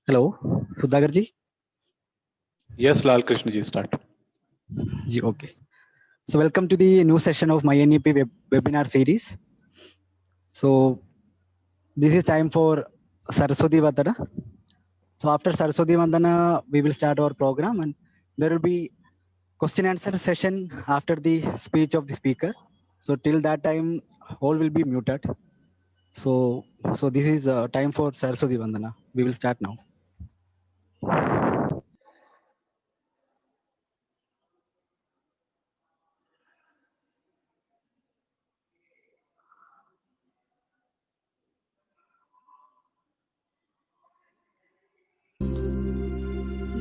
Hello Sudhakar ji. Yes, Lal Krishna ji, start. जी okay. So welcome to the new session of my NEP webinar series. So this is time for Saraswati Vandana. So after Saraswati Vandana, we will start our program, and there will be question answer session after the speech of the speaker. So till that time, all will be muted. So this is time for Saraswati Vandana. We will start now.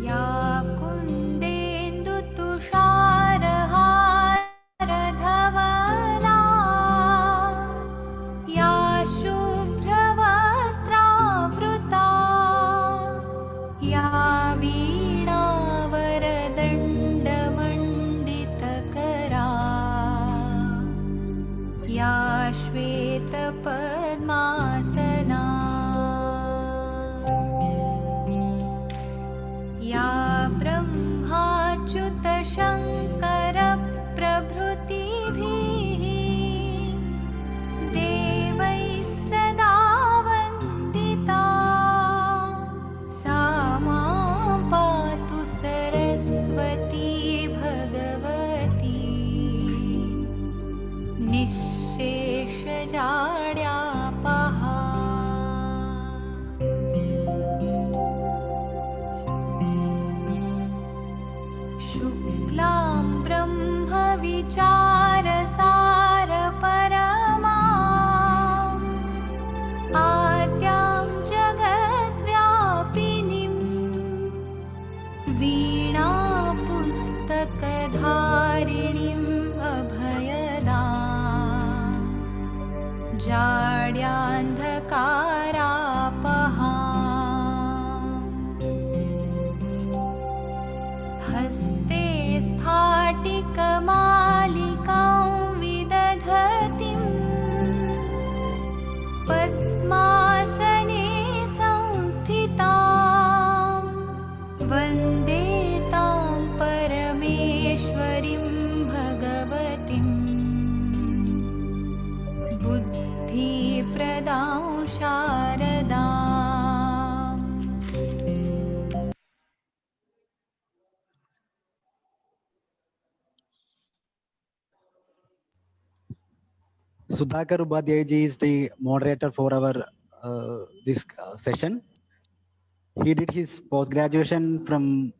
या कुन्देन्दु तुषारहारधवला या शुभ्रवस्त्रावृता या वीणावरदण्डमण्डितकरा या श्वेतपद्मासना या ब्रह्माच्युतशङ्करप्रभृतिभिः देवैः सदा वन्दिता सा मां पातु सरस्वती भगवती निःशेषजाड्यापहा। शुक्लां ब्रह्मविचारसारपरमाम् आद्यां जगद्व्यापिनीं वीणापुस्तकधारिणीम् अभयदाम् जाड्यान्धकारापहाम्। हस्ते स्फाटिकमालिकां विदधतीं पद्मासने संस्थितां वन्दे तां परमेश्वरीं भगवतीं बुद्धिप्रदां शारदाम्। Sudhakar Upadhyay ji is the moderator for our this session. He did his post graduation from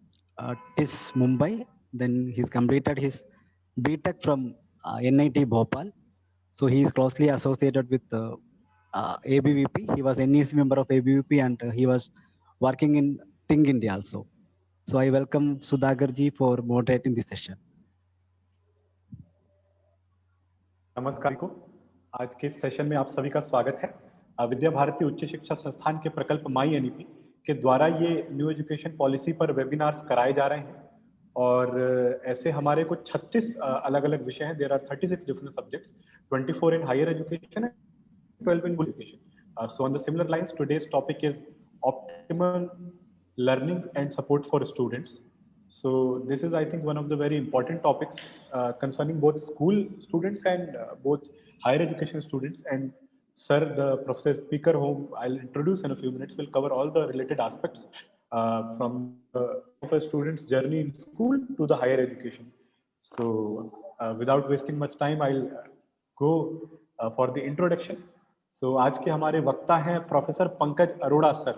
TIS Mumbai. Then he's completed his BTech from NIT Bhopal. So he is closely associated with ABVP. He was NEC member of ABVP, and he was working in Think India also. So I welcome Sudhakar ji for moderating this session. नमस्कार को आज के इस session में आप सभी का स्वागत है। विद्या भारती उच्च शिक्षा संस्थान के प्रकल्प माई एनईपी के द्वारा ये न्यू एजुकेशन पॉलिसी पर वेबिनार्स कराए जा रहे हैं और ऐसे हमारे कुछ 36 अलग अलग विषय हैं। There are 36 different subjects, 24 in higher education and 12 in education. So on the similar lines, today's topic is optimal learning and support for students. So this is, I think, one of the very important topics concerning both school students and both higher education students. And sir, the professor speaker whom I'll introduce in a few minutes will cover all the related aspects from a student's journey in school to the higher education. So without wasting much time, I'll go for the introduction. तो आज के हमारे वक्ता हैं professor Pankaj Arora sir.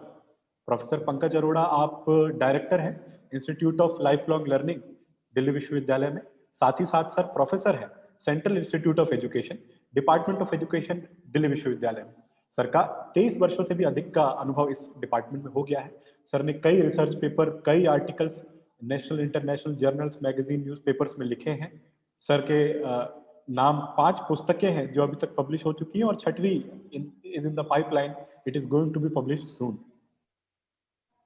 Professor Pankaj Arora आप director हैं institute of life long learning Delhi विश्वविद्यालय में। साथ ही साथ सर प्रोफेसर हैं central institute of education department of education Delhi विश्वविद्यालय में। सर का 23 वर्षों से भी अधिक का अनुभव इस डिपार्टमेंट में हो गया है। सर ने कई रिसर्च पेपर, कई articles national international journals, magazine, newspapers में लिखे हैं। सर के नाम 5 पुस्तकें हैं जो अभी तक पब्लिश हो चुकी हैं और 6वीं is in the pipeline, it is going to be published soon.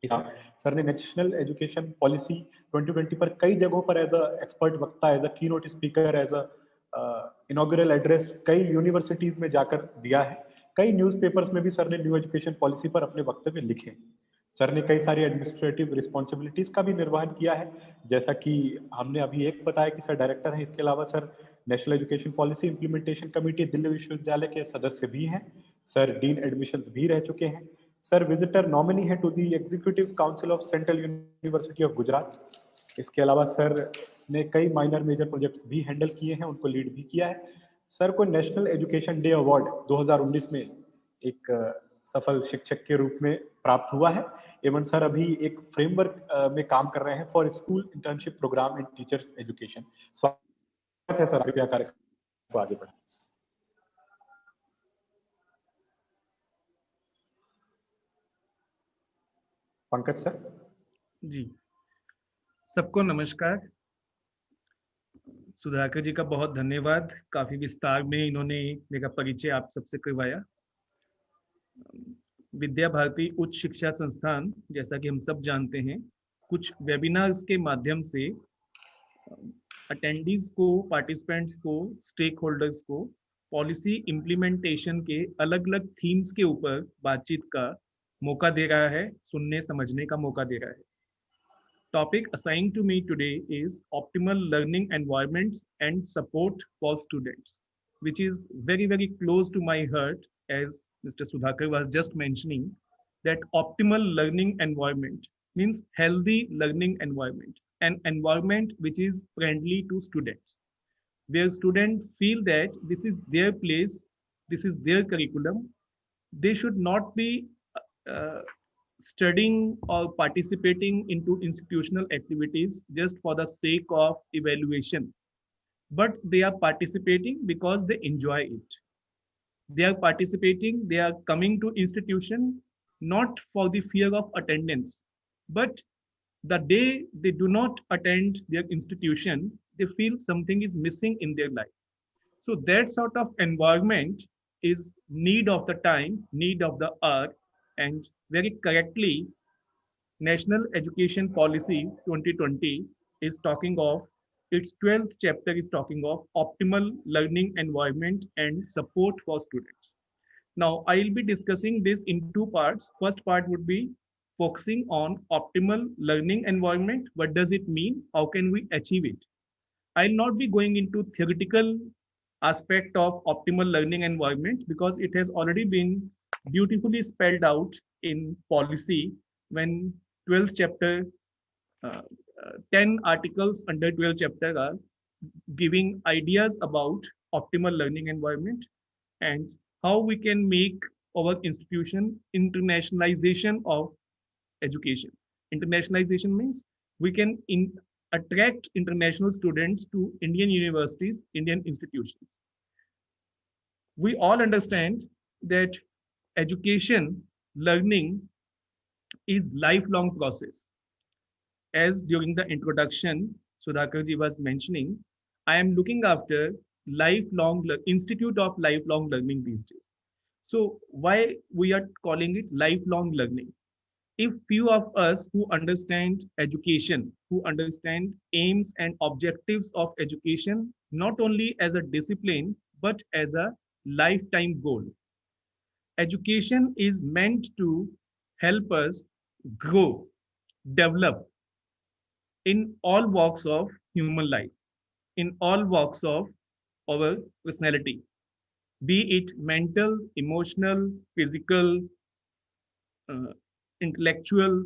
Sir ने नेशनल एजुकेशन पॉलिसी 2020 पर कई जगहों पर एज अ एक्सपर्ट वक्ता, as a keynote speaker, as a inaugural address कई यूनिवर्सिटीज में जाकर दिया है। कई न्यूज़पेपर्स में भी सर ने न्यू एजुकेशन पॉलिसी पर अपने वक्तव्य लिखे। सर ने कई सारी एडमिनिस्ट्रेटिव रिस्पॉन्सिबिलिटीज का भी निर्वहन किया है, जैसा कि हमने अभी एक बताया कि सर डायरेक्टर हैं। इसके अलावा sir national Education policy implementation committee Delhi विश्वविद्यालय के सदस्य भी हैं। सर डीन एडमिशंस भी रह चुके हैं। सर विजिटर नॉमिनी है to the executive council of central university of Gujarat. इसके अलावा सर ने कई माइनर मेजर प्रोजेक्ट्स भी हैंडल किए हैं, उनको लीड भी किया है। सर को नेशनल एजुकेशन डे अवार्ड 2019 में एक सफल शिक्षक के रूप में प्राप्त हुआ है। एवं सर अभी एक फ्रेमवर्क में काम कर रहे हैं for school internship program in teachers education. स्वागत है सर, कृपया कार्यक्रम को आगे बढ़ाएं। पंकज सर। जी, सबको नमस्कार। सुधाकर जी का बहुत धन्यवाद, काफी विस्तार में इन्होंने मेरा परिचय आप सबसे करवाया। विद्या भारती उच्च शिक्षा संस्थान, जैसा कि हम सब जानते हैं, कुछ वेबिनार्स के माध्यम से अटेंडीज को, पार्टिसिपेंट्स को, स्टेक होल्डर्स को पॉलिसी इम्प्लीमेंटेशन के अलग अलग थीम्स के ऊपर बातचीत का मौका दे रहा है, सुनने समझने का मौका दे रहा है। Topic assigned to me today is optimal learning environments and support for students, which is very, very close to my heart, as Mr. Sudhakar was just mentioning, that optimal learning environment means healthy learning environment, an environment which is friendly to students, where students feel that this is their place, this is their curriculum. They should not be uh, studying or participating into institutional activities just for the sake of evaluation, but they are participating because they enjoy it. They are participating, they are coming to institution not for the fear of attendance, but the day they do not attend their institution, they feel something is missing in their life. So that sort of environment is need of the time, need of the hour, and very correctly, National Education Policy 2020 is talking of, its 12th chapter is talking of optimal learning environment and support for students. Now, I will be discussing this in two parts. First part would be focusing on optimal learning environment. What does it mean? How can we achieve it? I'll not be going into theoretical aspect of optimal learning environment because it has already been beautifully spelled out in policy when 12th chapter, 10 articles under 12th chapter are giving ideas about optimal learning environment and how we can make our institution internationalization of education. Internationalization means we can attract international students to Indian universities, Indian institutions. We all understand that education, learning is lifelong process. As during the introduction, Sudhakar ji was mentioning, I am looking after Institute of Lifelong Learning these days. So why we are calling it lifelong learning? If few of us who understand education, who understand aims and objectives of education, not only as a discipline, but as a lifetime goal. Education is meant to help us grow, develop in all walks of human life, in all walks of our personality, be it mental, emotional, physical, intellectual,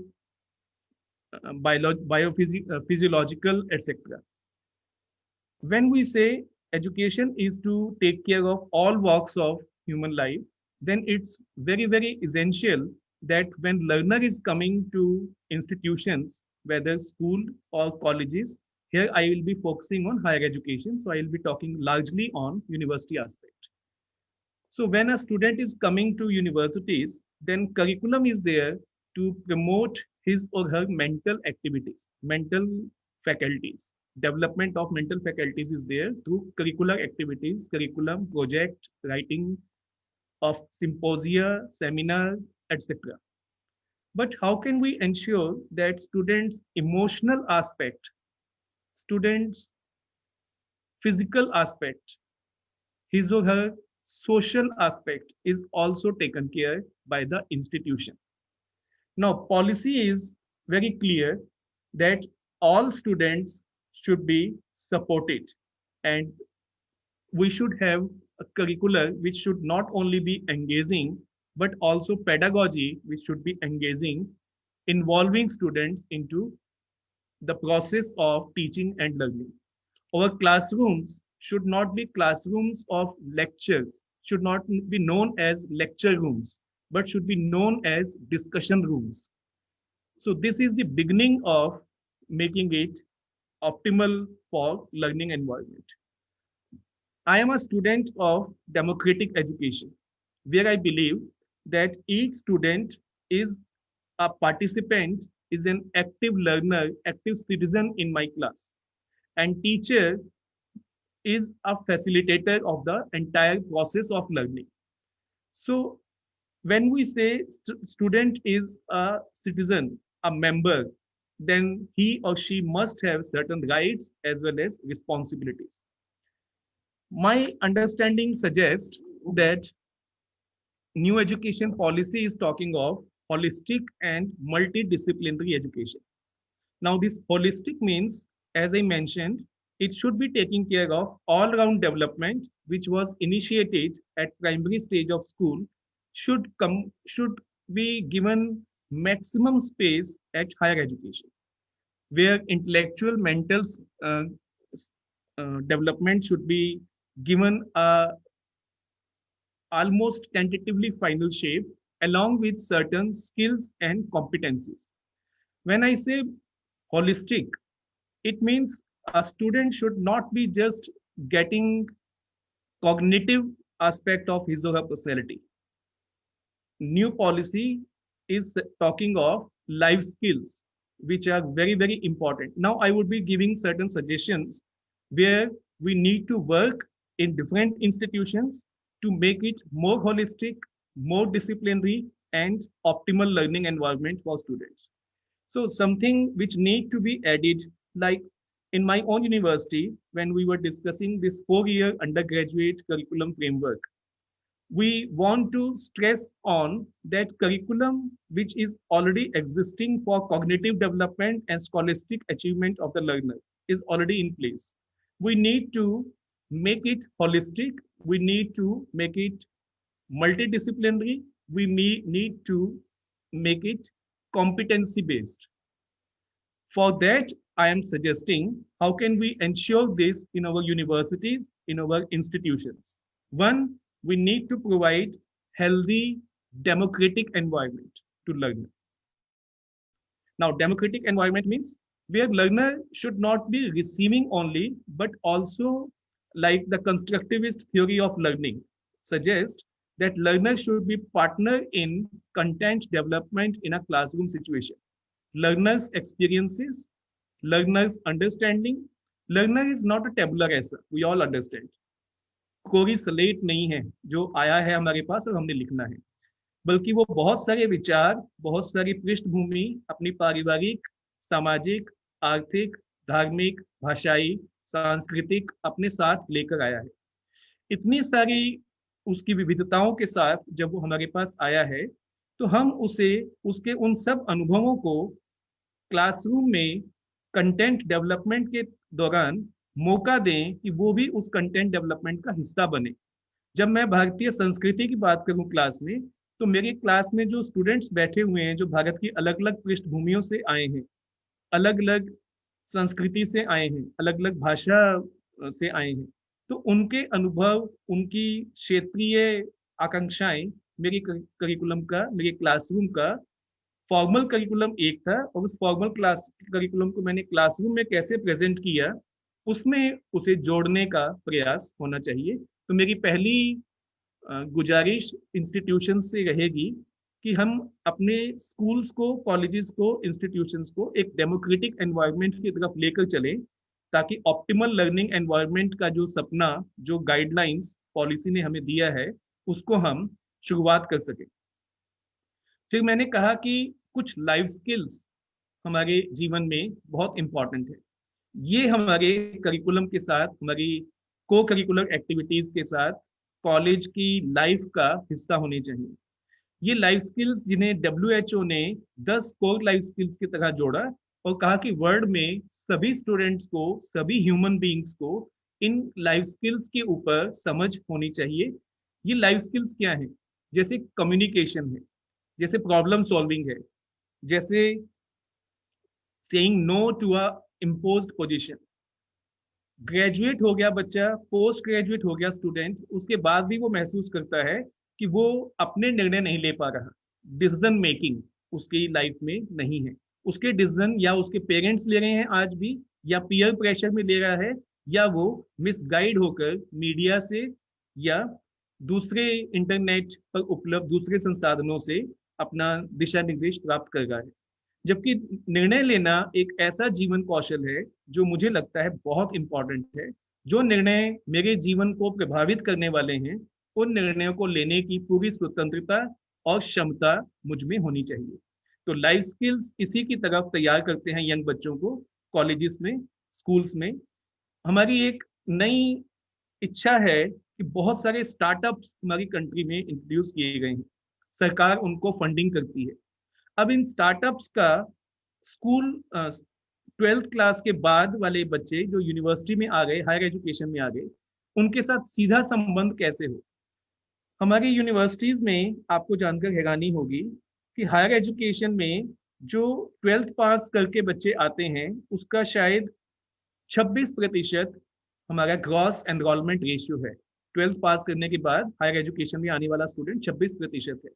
biophysiological, etc. When we say education is to take care of all walks of human life, then it's very, very essential that when learner is coming to institutions, whether school or colleges, here I will be focusing on higher education. So I will be talking largely on university aspect. So when a student is coming to universities, then curriculum is there to promote his or her mental activities, mental faculties. Development of mental faculties is there through curricular activities, curriculum, project, writing of symposia, seminar, etc. But how can we ensure that students' emotional aspect, students' physical aspect, his or her social aspect is also taken care by the institution? Now, policy is very clear that all students should be supported, and we should have a curricular which should not only be engaging but also pedagogy which should be engaging, involving students into the process of teaching and learning. Our classrooms should not be classrooms of lectures, should not be known as lecture rooms, but should be known as discussion rooms. So this is the beginning of making it optimal for learning environment. I am a student of democratic education, where I believe that each student is a participant, is an active learner, active citizen in my class, and teacher is a facilitator of the entire process of learning. So when we say student is a citizen, a member, then he or she must have certain rights as well as responsibilities. My understanding suggests that new education policy is talking of holistic and multidisciplinary education. Now, this holistic means, as I mentioned, it should be taking care of all-round development, which was initiated at primary stage of school, should be given maximum space at higher education, where intellectual, mental development should be given a almost tentatively final shape along with certain skills and competencies. When I say holistic, it means a student should not be just getting cognitive aspect of his or her personality. New policy is talking of life skills, which are very, very important. Now, I would be giving certain suggestions where we need to work in different institutions to make it more holistic, more disciplinary, and optimal learning environment for students. So something which need to be added, like in my own university, when we were discussing this 4-year undergraduate curriculum framework, we want to stress on that curriculum which is already existing for cognitive development and scholastic achievement of the learner is already in place. We need to make it holistic. We need to make it multidisciplinary. We need to make it competency based. For that, I am suggesting how can we ensure this in our universities, in our institutions. One, we need to provide healthy democratic environment to learn. Now, democratic environment means where learner should not be receiving only, but also, like the constructivist theory of learning suggests, that learner should be partner in content development in a classroom situation. Learner's experiences, learner's understanding. Learner is not a tabula rasa, we all understand. कोई slate नहीं है जो आया है हमारे पास और हमने लिखना है, बल्कि वो बहुत सारे विचार, बहुत सारी पृष्ठभूमि अपनी पारिवारिक, सामाजिक, आर्थिक, धार्मिक, भाषाई, सांस्कृतिक अपने साथ लेकर आया है। इतनी सारी उसकी विविधताओं के साथ जब वो हमारे पास आया है, तो हम उसे उसके उन सब अनुभवों को क्लासरूम में कंटेंट डेवलपमेंट के दौरान मौका दें कि वो भी उस कंटेंट डेवलपमेंट का हिस्सा बने। जब मैं भारतीय संस्कृति की बात करूं क्लास में, तो मेरी क्लास में जो स्टूडेंट्स बैठे हुए हैं, जो भारत की अलग अलग पृष्ठभूमियों से आए हैं, अलग अलग संस्कृति से आए हैं, अलग अलग भाषा से आए हैं, तो उनके अनुभव, उनकी क्षेत्रीय आकांक्षाएं मेरी करिकुलम का, मेरे क्लासरूम का फॉर्मल करिकुलम एक था, और उस फॉर्मल क्लास करिकुलम को मैंने क्लासरूम में कैसे प्रेजेंट किया, उसमें उसे जोड़ने का प्रयास होना चाहिए। तो मेरी पहली गुजारिश इंस्टीट्यूशन से रहेगी कि हम अपने स्कूल्स को, कॉलेजेस को, इंस्टीट्यूशंस को एक डेमोक्रेटिक एनवायरनमेंट की तरफ लेकर चलें, ताकि ऑप्टिमल लर्निंग एनवायरनमेंट का जो सपना, जो गाइडलाइंस पॉलिसी ने हमें दिया है, उसको हम शुरुआत कर सकें। फिर मैंने कहा कि कुछ लाइफ स्किल्स हमारे जीवन में बहुत इंपॉर्टेंट है। ये हमारे करिकुलम के साथ, हमारी को करिकुलर एक्टिविटीज के साथ कॉलेज की लाइफ का हिस्सा होनी चाहिए। ये लाइफ स्किल्स जिन्हें WHO ने 10 कोर लाइफ स्किल्स की तरह जोड़ा और कहा कि वर्ल्ड में सभी स्टूडेंट्स को, सभी ह्यूमन बीइंग्स को इन लाइफ स्किल्स के ऊपर समझ होनी चाहिए। ये लाइफ स्किल्स क्या हैं? जैसे कम्युनिकेशन है, जैसे प्रॉब्लम सॉल्विंग है, जैसे saying no to a imposed position. Graduate हो गया बच्चा, पोस्ट ग्रेजुएट हो गया स्टूडेंट, उसके बाद भी वो महसूस करता है कि वो अपने निर्णय नहीं ले पा रहा, डिसीजन मेकिंग उसकी लाइफ में नहीं है। उसके डिसीजन या उसके पेरेंट्स ले रहे हैं आज भी, या पीयर प्रेशर में ले रहा है, या वो मिसगाइड होकर मीडिया से या दूसरे इंटरनेट पर उपलब्ध दूसरे संसाधनों से अपना दिशा निर्देश प्राप्त कर रहा है। जबकि निर्णय लेना एक ऐसा जीवन कौशल है जो मुझे लगता है बहुत इंपॉर्टेंट है। जो निर्णय मेरे जीवन को प्रभावित करने वाले हैं, उन निर्णयों को लेने की पूरी स्वतंत्रता और क्षमता मुझ में होनी चाहिए। तो लाइफ स्किल्स इसी की तरफ तैयार करते हैं यंग बच्चों को कॉलेजेस में, स्कूल्स में। हमारी एक नई इच्छा है कि बहुत सारे स्टार्टअप्स हमारी कंट्री में इंट्रोड्यूस किए गए हैं, सरकार उनको फंडिंग करती है। अब इन स्टार्टअप्स का स्कूल 12th क्लास के बाद वाले बच्चे जो यूनिवर्सिटी में आ गए, हायर एजुकेशन में आ गए, उनके साथ सीधा संबंध कैसे हो। हमारी यूनिवर्सिटीज में आपको जानकर हैरानी होगी कि हायर एजुकेशन में जो 12th पास करके बच्चे आते हैं, उसका शायद 26% हमारा ग्रॉस एनरोलमेंट रेशियो है। 12th पास करने के बाद हायर एजुकेशन में आने वाला स्टूडेंट 26% है।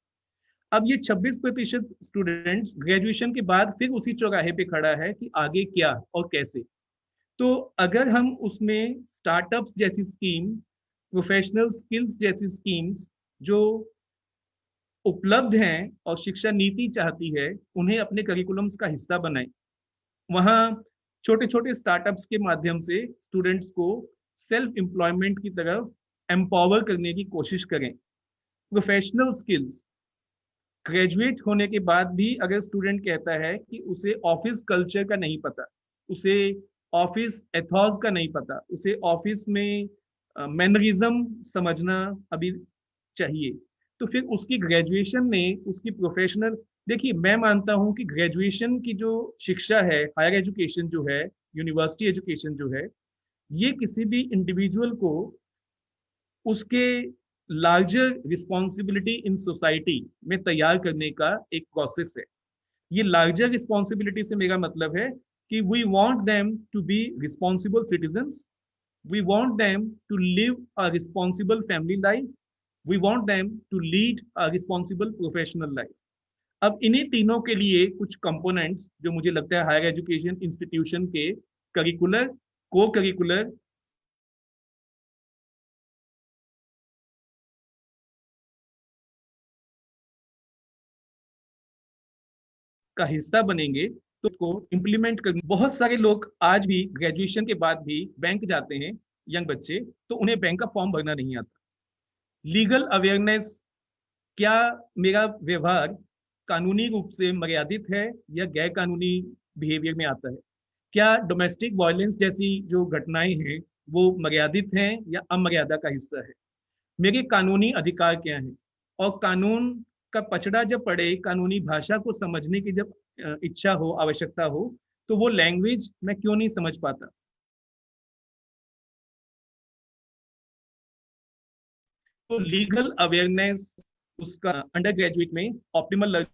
अब ये 26% स्टूडेंट्स ग्रेजुएशन के बाद फिर उसी चौराहे पे खड़ा है कि आगे क्या और कैसे। तो अगर हम उसमें स्टार्टअप्स जैसी स्कीम, प्रोफेशनल स्किल्स जैसी स्कीम्स जो उपलब्ध हैं और शिक्षा नीति चाहती है, उन्हें अपने करिकुलम्स का हिस्सा बनाएं। वहाँ छोटे छोटे स्टार्टअप्स के माध्यम से स्टूडेंट्स को सेल्फ एम्प्लॉयमेंट की तरफ एम्पावर करने की कोशिश करें। प्रोफेशनल स्किल्स, ग्रेजुएट होने के बाद भी अगर स्टूडेंट कहता है कि उसे ऑफिस कल्चर का नहीं पता, उसे ऑफिस एथॉस का नहीं पता, उसे ऑफिस में मैनरिज्म समझना अभी चाहिए, तो फिर उसकी ग्रेजुएशन में उसकी प्रोफेशनल, देखिए मैं मानता हूं कि ग्रेजुएशन की जो शिक्षा है, हायर एजुकेशन जो है, यूनिवर्सिटी एजुकेशन जो है, ये किसी भी इंडिविजुअल को उसके लार्जर रिस्पॉन्सिबिलिटी इन सोसाइटी में तैयार करने का एक प्रोसेस है। ये लार्जर रिस्पॉन्सिबिलिटी से मेरा मतलब है कि we want them to be responsible citizens, we want them to live a responsible family life, we want them to lead a responsible professional life. अब इन्हीं तीनों के लिए कुछ कंपोनेंट्स जो मुझे लगता है हायर एजुकेशन इंस्टीट्यूशन के करिकुलर, को करिकुलर का हिस्सा बनेंगे तो को इम्प्लीमेंट कर। बहुत सारे लोग आज भी ग्रेजुएशन के बाद भी बैंक जाते हैं, यंग बच्चे, तो उन्हें बैंक का फॉर्म भरना नहीं आता। लीगल अवेयरनेस, क्या मेरा व्यवहार कानूनी रूप से मर्यादित है या गैर कानूनी बिहेवियर में आता है, क्या डोमेस्टिक वायलेंस जैसी जो घटनाएं हैं वो मर्यादित हैं या अमर्यादा का हिस्सा है, मेरे कानूनी अधिकार क्या हैं, और कानून का पचड़ा जब पड़े, कानूनी भाषा को समझने की जब इच्छा हो, आवश्यकता हो, तो वो लैंग्वेज मैं क्यों नहीं समझ पाता। तो लीगल अवेयरनेस उसका अंडर ग्रेजुएट में optimal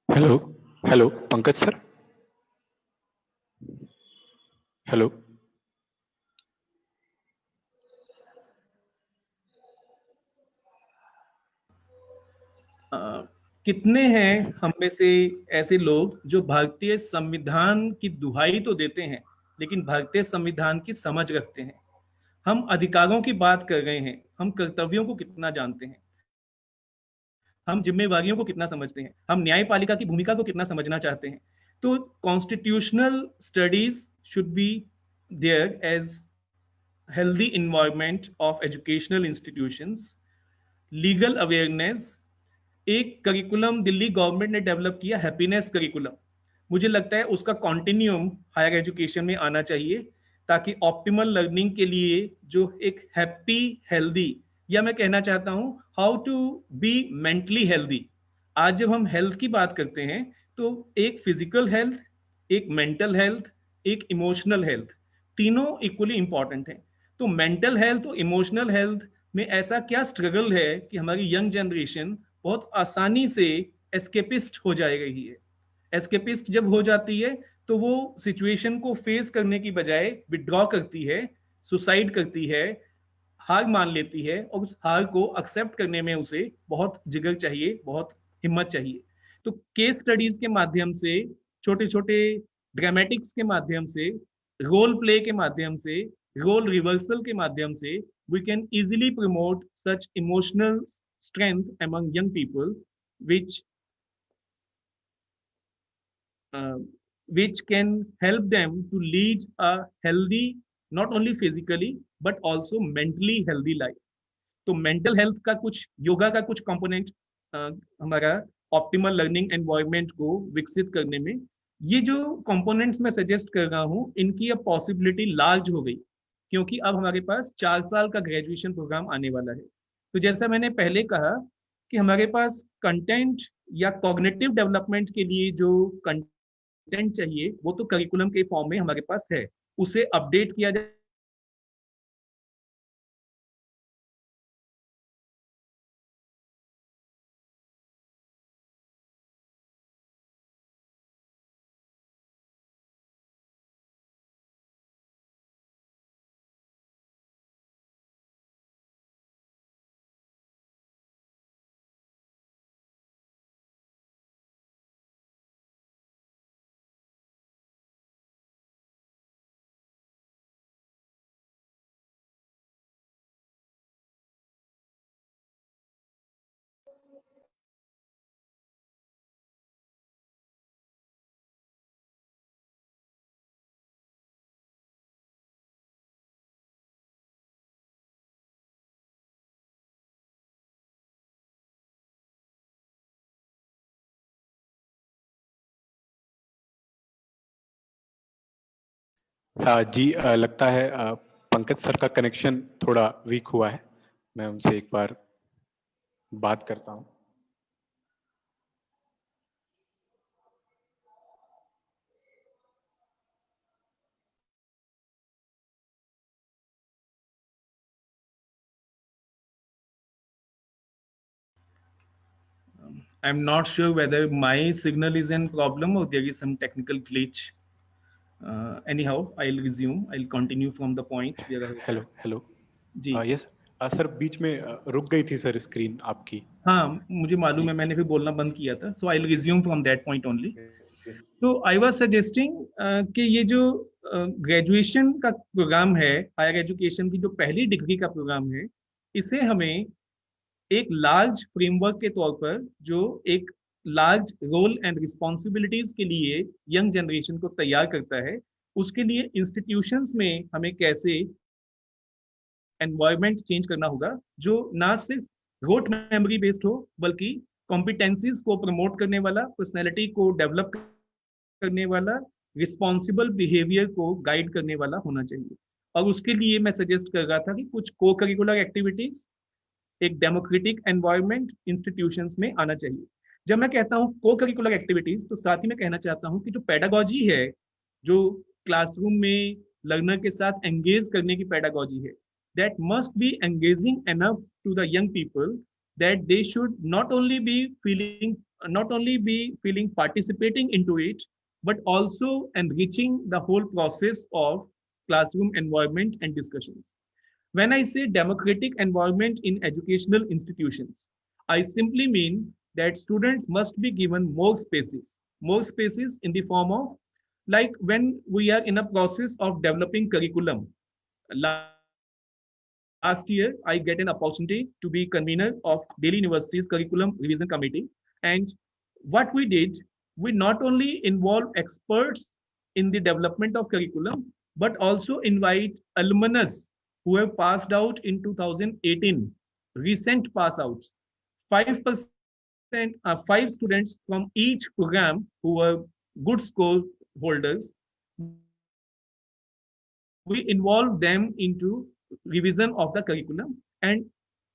hello hello Pankaj sir, hello. कितने हैं हम में से ऐसे लोग जो भारतीय संविधान की दुहाई तो देते हैं लेकिन भारतीय संविधान की समझ रखते हैं। हम अधिकारों की बात कर रहे हैं, हम कर्तव्यों को कितना जानते हैं, हम जिम्मेवारियों को कितना समझते हैं, हम न्यायपालिका की भूमिका को कितना समझना चाहते हैं। तो constitutional studies should be there as healthy environment of educational institutions, legal awareness. एक करिकुलम दिल्ली गवर्नमेंट ने डेवलप किया, हैप्पीनेस करिकुलम। मुझे लगता है उसका कॉन्टिन्यूम हायर एजुकेशन में आना चाहिए, ताकि ऑप्टिमल लर्निंग के लिए जो एक हैप्पी हेल्दी, या मैं कहना चाहता हूं how to be mentally healthy. आज जब हम हेल्थ की बात करते हैं तो एक फिजिकल हेल्थ, एक मेंटल हेल्थ, एक इमोशनल हेल्थ, तीनों इक्वली इंपॉर्टेंट हैं। तो मेंटल हेल्थ और इमोशनल हेल्थ में ऐसा क्या स्ट्रगल है कि हमारी यंग जनरेशन बहुत आसानी से एस्केपिस्ट हो जा रही है। एस्केपिस्ट जब हो जाती है तो वो सिचुएशन को फेस करने की बजाय विड्रॉ करती है, सुसाइड करती है, हार मान लेती है, और उस हार को एक्सेप्ट करने में उसे बहुत जिगर चाहिए, बहुत हिम्मत चाहिए। तो केस स्टडीज के माध्यम से, छोटे छोटे ड्रामेटिक्स के माध्यम से, रोल प्ले के माध्यम से, रोल रिवर्सल के माध्यम से, we can easily promote such emotional strength among young people, which which can help them to lead a healthy, not only physically but also mentally healthy life. तो mental health का कुछ, योगा का कुछ component हमारा optimal learning environment को विकसित करने में, ये जो कंपोनेंट्स मैं सजेस्ट कर रहा हूँ, इनकी अब पॉसिबिलिटी लार्ज हो गई, क्योंकि अब हमारे पास 4 साल का ग्रेजुएशन प्रोग्राम आने वाला है। तो जैसा मैंने पहले कहा कि हमारे पास कंटेंट या कॉग्निटिव डेवलपमेंट के लिए जो कंटेंट चाहिए वो तो करिकुलम के फॉर्म में हमारे पास है, उसे अपडेट किया जाए। हाँ जी, लगता है पंकज सर का कनेक्शन थोड़ा वीक हुआ है। मैं उनसे एक बार बात करता हूँ। I'm not sure whether my signal is in problem or there is some technical glitch. Anyhow, I'll resume. I'll continue from the point where I hello hello जी। यस सर, बीच में रुक गई थी सर स्क्रीन आपकी। हाँ, मुझे मालूम है, मैंने फिर बोलना बंद किया था। So I will resume from that point only. तो आई वाज सजेस्टिंग कि ये जो ग्रेजुएशन का प्रोग्राम है, हायर एजुकेशन की जो पहली डिग्री का प्रोग्राम है, इसे हमें एक लार्ज फ्रेमवर्क के तौर पर, जो एक लार्ज रोल एंड रिस्पॉन्सिबिलिटीज के लिए यंग जनरेशन को तैयार करता है, उसके लिए इंस्टीट्यूशंस में हमें कैसे एनवायरनमेंट चेंज करना होगा, जो ना सिर्फ रोट मेमोरी बेस्ड हो, बल्कि कॉम्पिटेंसीज को प्रमोट करने वाला, पर्सनैलिटी को डेवलप करने वाला, रिस्पॉन्सिबल बिहेवियर को गाइड करने वाला होना चाहिए। और उसके लिए मैं सजेस्ट कर रहा था कि कुछ को करिकुलर एक्टिविटीज, एक डेमोक्रेटिक एनवायरनमेंट इंस्टीट्यूशंस में आना चाहिए। जब मैं कहता हूँ को करिकुलर एक्टिविटीज, तो साथ ही मैं कहना चाहता हूँ कि जो पेडागोजी है, जो क्लासरूम में लर्नर के साथ एंगेज करने की पेडागोजी है, that must be engaging enough to the young people that they should not only be feeling participating into it, but also enriching the whole process of classroom environment and discussions. When I say democratic environment in educational institutions, I simply mean that students must be given more spaces in the form of, like when we are in a process of developing curriculum, last year, I get an opportunity to be convener of Delhi University's Curriculum Revision Committee. And what we did, we not only involve experts in the development of curriculum, but also invite alumnus who have passed out in 2018, recent pass outs. 5%, 5 students from each program who were good score holders, we involve them into revision of the curriculum and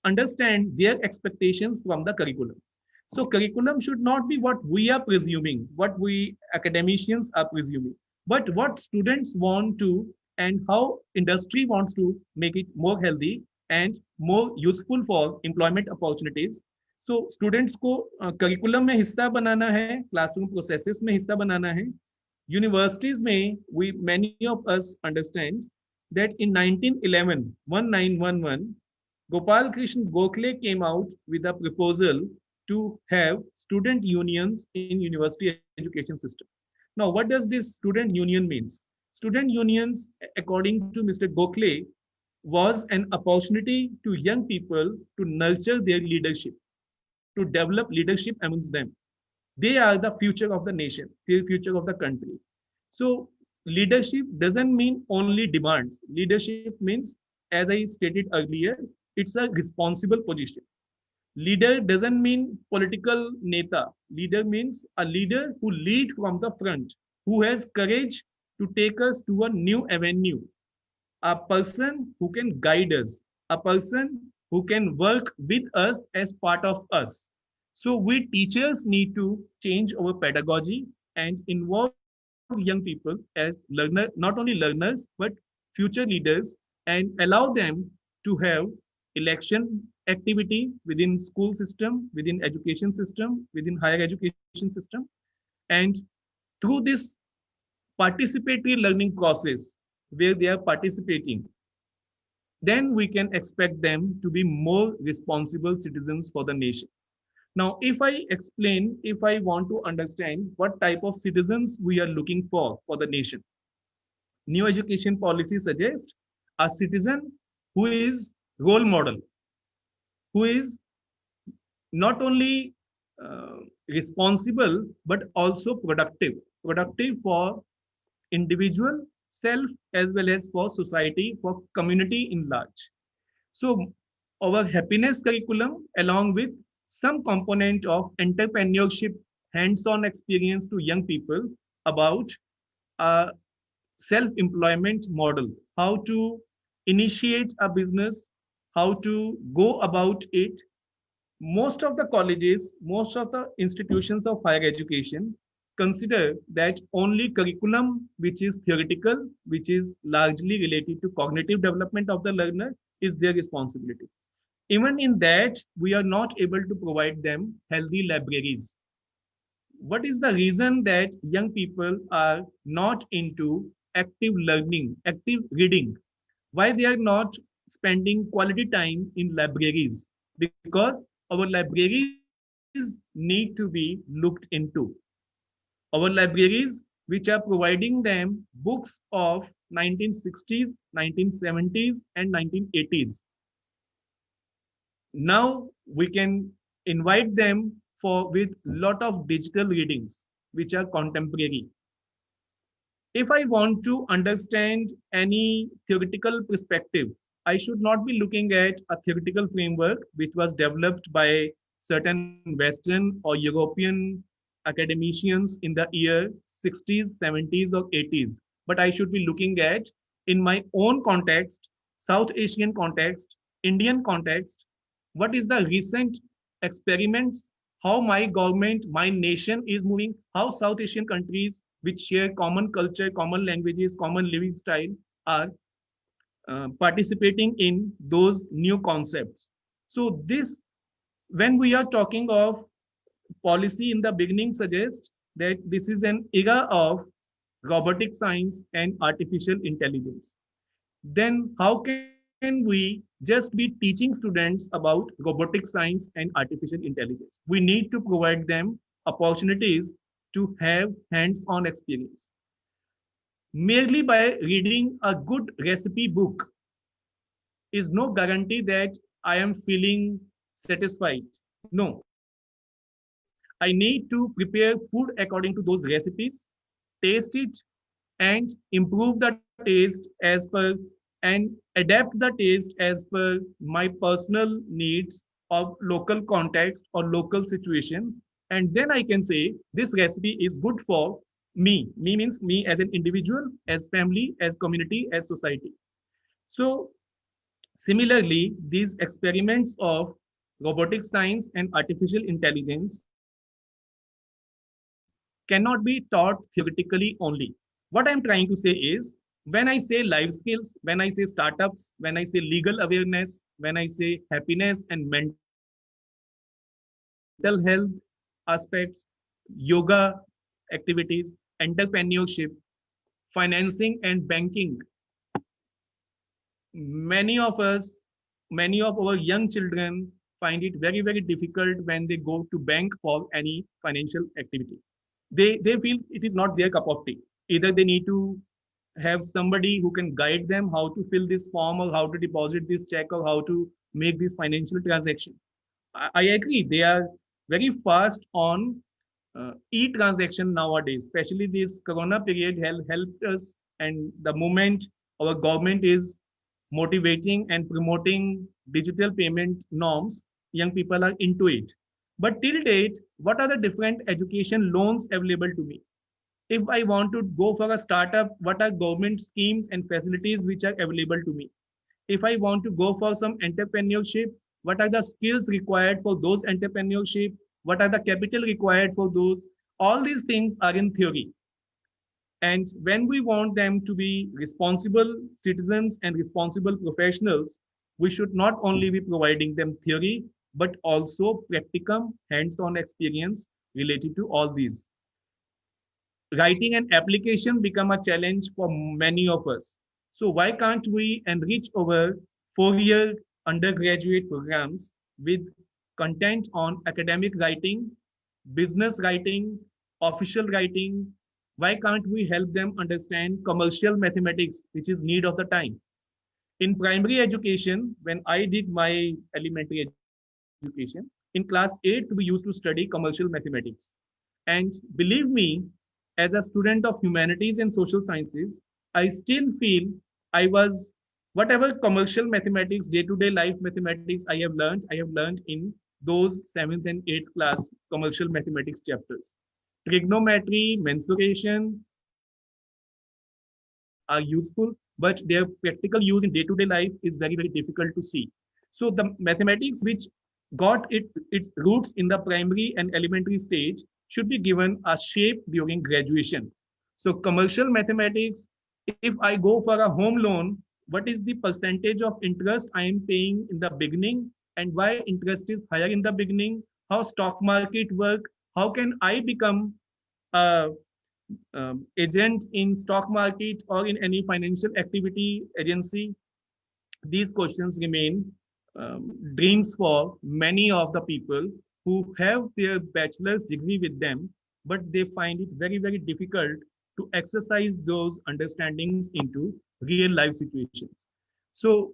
understand their expectations from the curriculum. So curriculum should not be what we are presuming, what we academicians are presuming, but what students want to and how industry wants to make it more healthy and more useful for employment opportunities. So students को curriculum में हिस्सा बनाना है, classroom processes में हिस्सा बनाना है. Universities में many of us understand that in 1911, Gopal Krishna Gokhale came out with a proposal to have student unions in university education system. Now, what does this student union means? Student unions, according to Mr. Gokhale, was an opportunity to young people to nurture their leadership, to develop leadership amongst them. They are the future of the nation, the future of the country. So leadership doesn't mean only demands. Leadership means, as I stated earlier, it's a responsible position. Leader doesn't mean political neta. Leader means a leader who lead from the front, who has courage to take us to a new avenue. A person who can guide us, a person who can work with us as part of us. So we teachers need to change our pedagogy and involve young people as learner, not only learners, but future leaders, and allow them to have election activity within school system, within education system, within higher education system. And through this participatory learning process where they are participating, then we can expect them to be more responsible citizens for the nation. Now, if I want to understand what type of citizens we are looking for the nation, new education policy suggests a citizen who is role model, who is not only responsible, but also productive for individual self as well as for society, for community in large. So our happiness curriculum, along with some component of entrepreneurship, hands-on experience to young people about a self-employment model, how to initiate a business, how to go about it. Most of the colleges, most of the institutions of higher education consider that only curriculum which is theoretical, which is largely related to cognitive development of the learner, is their responsibility. Even in that, we are not able to provide them healthy libraries. What is the reason that young people are not into active learning, active reading? Why they are not spending quality time in libraries? Because our libraries need to be looked into. Our libraries, which are providing them books of 1960s, 1970s, and 1980s. Now we can invite them with lot of digital readings, which are contemporary. If I want to understand any theoretical perspective, I should not be looking at a theoretical framework which was developed by certain Western or European academicians in the year 60s, 70s, or 80s. But I should be looking at, in my own context, South Asian context, Indian context, what is the recent experiments, how my government, my nation is moving, how South Asian countries which share common culture, common languages, common living style are participating in those new concepts. So this, when we are talking of policy in the beginning, suggests that this is an era of robotic science and artificial intelligence. Then how can we just be teaching students about robotic science and artificial intelligence? We need to provide them opportunities to have hands-on experience. Merely by reading a good recipe book, is no guarantee that I am feeling satisfied. No, I need to prepare food according to those recipes, taste it, and improve the taste as per and adapt the taste as per my personal needs of local context or local situation. And then I can say this recipe is good for me. Me means me as an individual, as family, as community, as society. So similarly, these experiments of robotic science and artificial intelligence cannot be taught theoretically only. What I'm trying to say is, when I say life skills, when I say startups, when I say legal awareness, when I say happiness and mental health aspects, yoga activities, entrepreneurship, financing and banking, many of us, many of our young children find it very, very difficult when they go to bank for any financial activity. They feel it is not their cup of tea. Either they need to have somebody who can guide them how to fill this form or how to deposit this check or how to make this financial transaction. I agree, they are very fast on e-transaction nowadays, especially this corona period helped us, and the moment our government is motivating and promoting digital payment norms, young people are into it. But till date, what are the different education loans available to me? If I want to go for a startup, what are government schemes and facilities which are available to me? If I want to go for some entrepreneurship, what are the skills required for those entrepreneurship? What are the capital required for those? All these things are in theory. And when we want them to be responsible citizens and responsible professionals, we should not only be providing them theory, but also practicum, hands-on experience related to all these. Writing an application become a challenge for many of us. So why can't we enrich our 4-year undergraduate programs with content on academic writing, business writing, official writing? Why can't we help them understand commercial mathematics, which is need of the time? In primary education, when I did my elementary education, in class 8th, we used to study commercial mathematics. And believe me, as a student of humanities and social sciences, I still feel I was, whatever commercial mathematics, day-to-day life mathematics I have learned in those 7th and 8th class commercial mathematics chapters. Trigonometry, mensuration are useful, but their practical use in day-to-day life is very, very difficult to see. So the mathematics which got its roots in the primary and elementary stage should be given a shape during graduation. So commercial mathematics, if I go for a home loan, what is the percentage of interest I am paying in the beginning and why interest is higher in the beginning, how stock market work, how can I become a agent in stock market or in any financial activity agency? These questions remain dreams for many of the people who have their bachelor's degree with them, but they find it very, very difficult to exercise those understandings into real life situations. So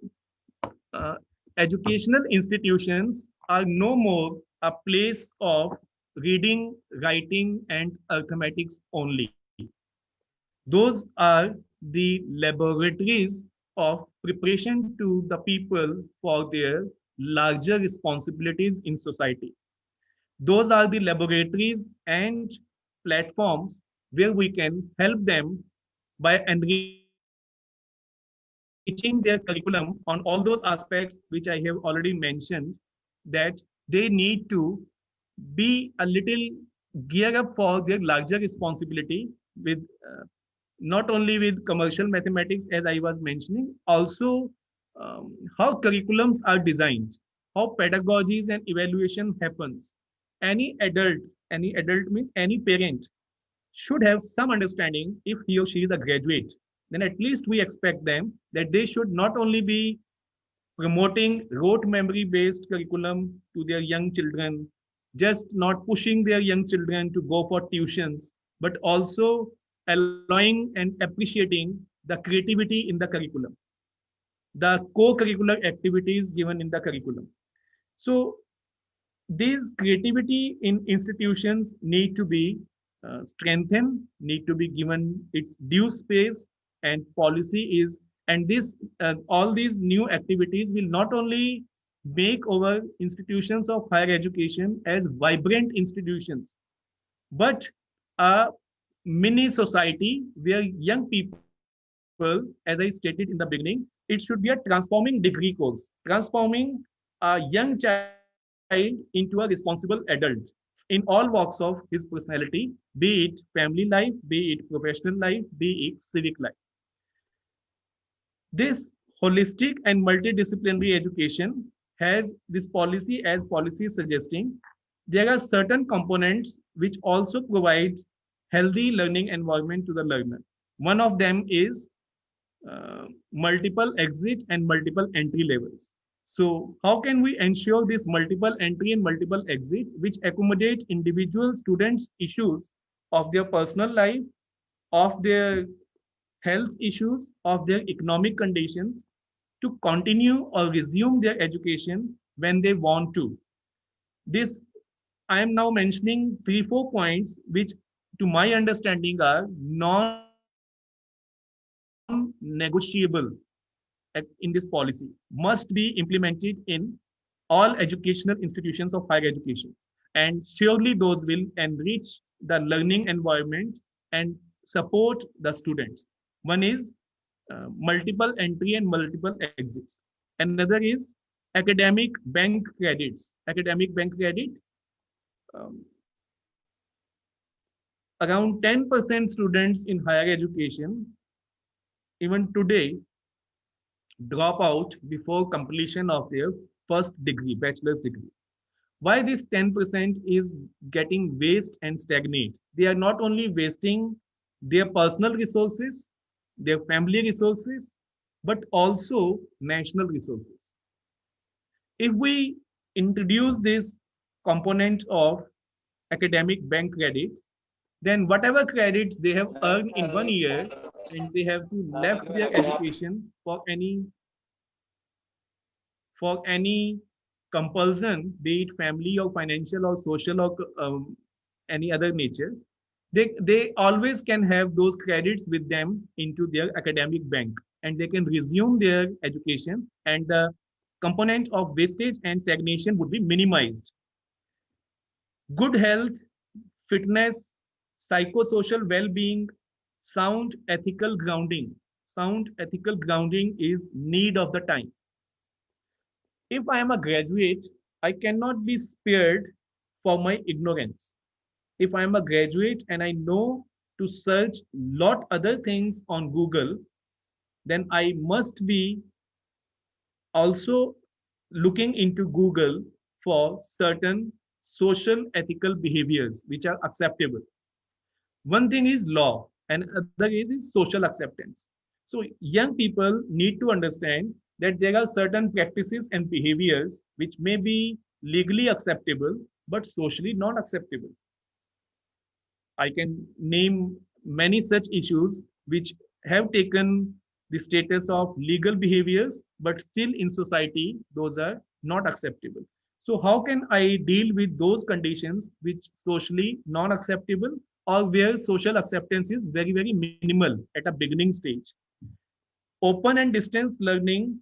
educational institutions are no more a place of reading, writing, and arithmetics only. Those are the laboratories of preparation to the people for their larger responsibilities in society. Those are the laboratories and platforms where we can help them by enriching their curriculum on all those aspects which I have already mentioned, that they need to be a little gear up for their larger responsibility with not only with commercial mathematics, as I was mentioning, also how curriculums are designed, how pedagogies and evaluation happens. Any adult means any parent, should have some understanding. If he or she is a graduate, then at least we expect them that they should not only be promoting rote memory based curriculum to their young children, just not pushing their young children to go for tuitions, but also allowing and appreciating the creativity in the curriculum. the co-curricular activities given in the curriculum. So these creativity in institutions need to be strengthened, need to be given its due space, and policy is, and this all these new activities will not only make our institutions of higher education as vibrant institutions, but a mini society where young people, as I stated in the beginning, it should be a transforming degree course, transforming a young child into a responsible adult in all walks of his personality, be it family life, be it professional life, be it civic life. This holistic and multidisciplinary education has this policy, as policy is suggesting, there are certain components which also provide healthy learning environment to the learner. One of them is multiple exit and multiple entry levels. So how can we ensure this multiple entry and multiple exit, which accommodate individual students' issues of their personal life, of their health issues, of their economic conditions, to continue or resume their education when they want to. This, I am now mentioning 3-4 points which to my understanding are non-negotiable in this policy, must be implemented in all educational institutions of higher education, and surely those will enrich the learning environment and support the students. One is multiple entry and multiple exits. Another is academic bank credits. Academic bank credit, around 10% students in higher education even today drop out before completion of their first degree, bachelor's degree. Why this 10% is getting waste and stagnate? They are not only wasting their personal resources, their family resources, but also national resources. If we introduce this component of academic bank credit, then whatever credits they have earned in 1 year, and they have to left their education for any compulsion, be it family or financial or social or any other nature, they always can have those credits with them into their academic bank, and they can resume their education, and the component of wastage and stagnation would be minimized. Good health, fitness, psychosocial well-being, sound ethical grounding is need of the time. If I am a graduate, I cannot be spared for my ignorance. If I am a graduate and I know to search lot other things on Google, then I must be also looking into Google for certain social ethical behaviors which are acceptable. One thing is law, and other is social acceptance. So young people need to understand that there are certain practices and behaviors which may be legally acceptable but socially not acceptable. I can name many such issues which have taken the status of legal behaviors, but still in society those are not acceptable. So how can I deal with those conditions which socially non acceptable, or where social acceptance is very, very minimal at a beginning stage? Open and distance learning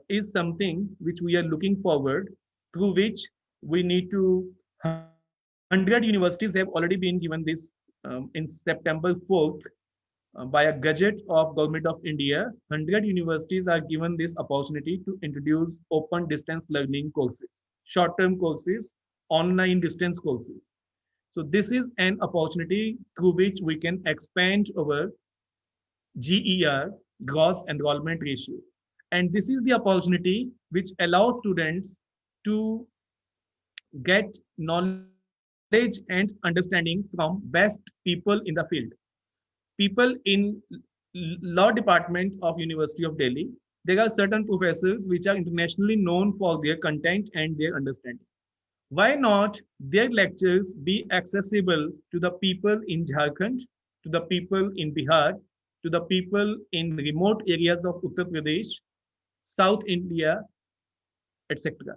is something which we are looking forward, through which we need to 100 universities have already been given this in September 4th by a gadget of Government of India. 100 universities are given this opportunity to introduce open distance learning courses, short-term courses, online distance courses. So this is an opportunity through which we can expand our GER, gross enrollment ratio. And this is the opportunity which allows students to get knowledge and understanding from best people in the field. People in law department of University of Delhi, there are certain professors which are internationally known for their content and their understanding. Why not their lectures be accessible to the people in Jharkhand, to the people in Bihar, to the people in remote areas of Uttar Pradesh, South India, etc.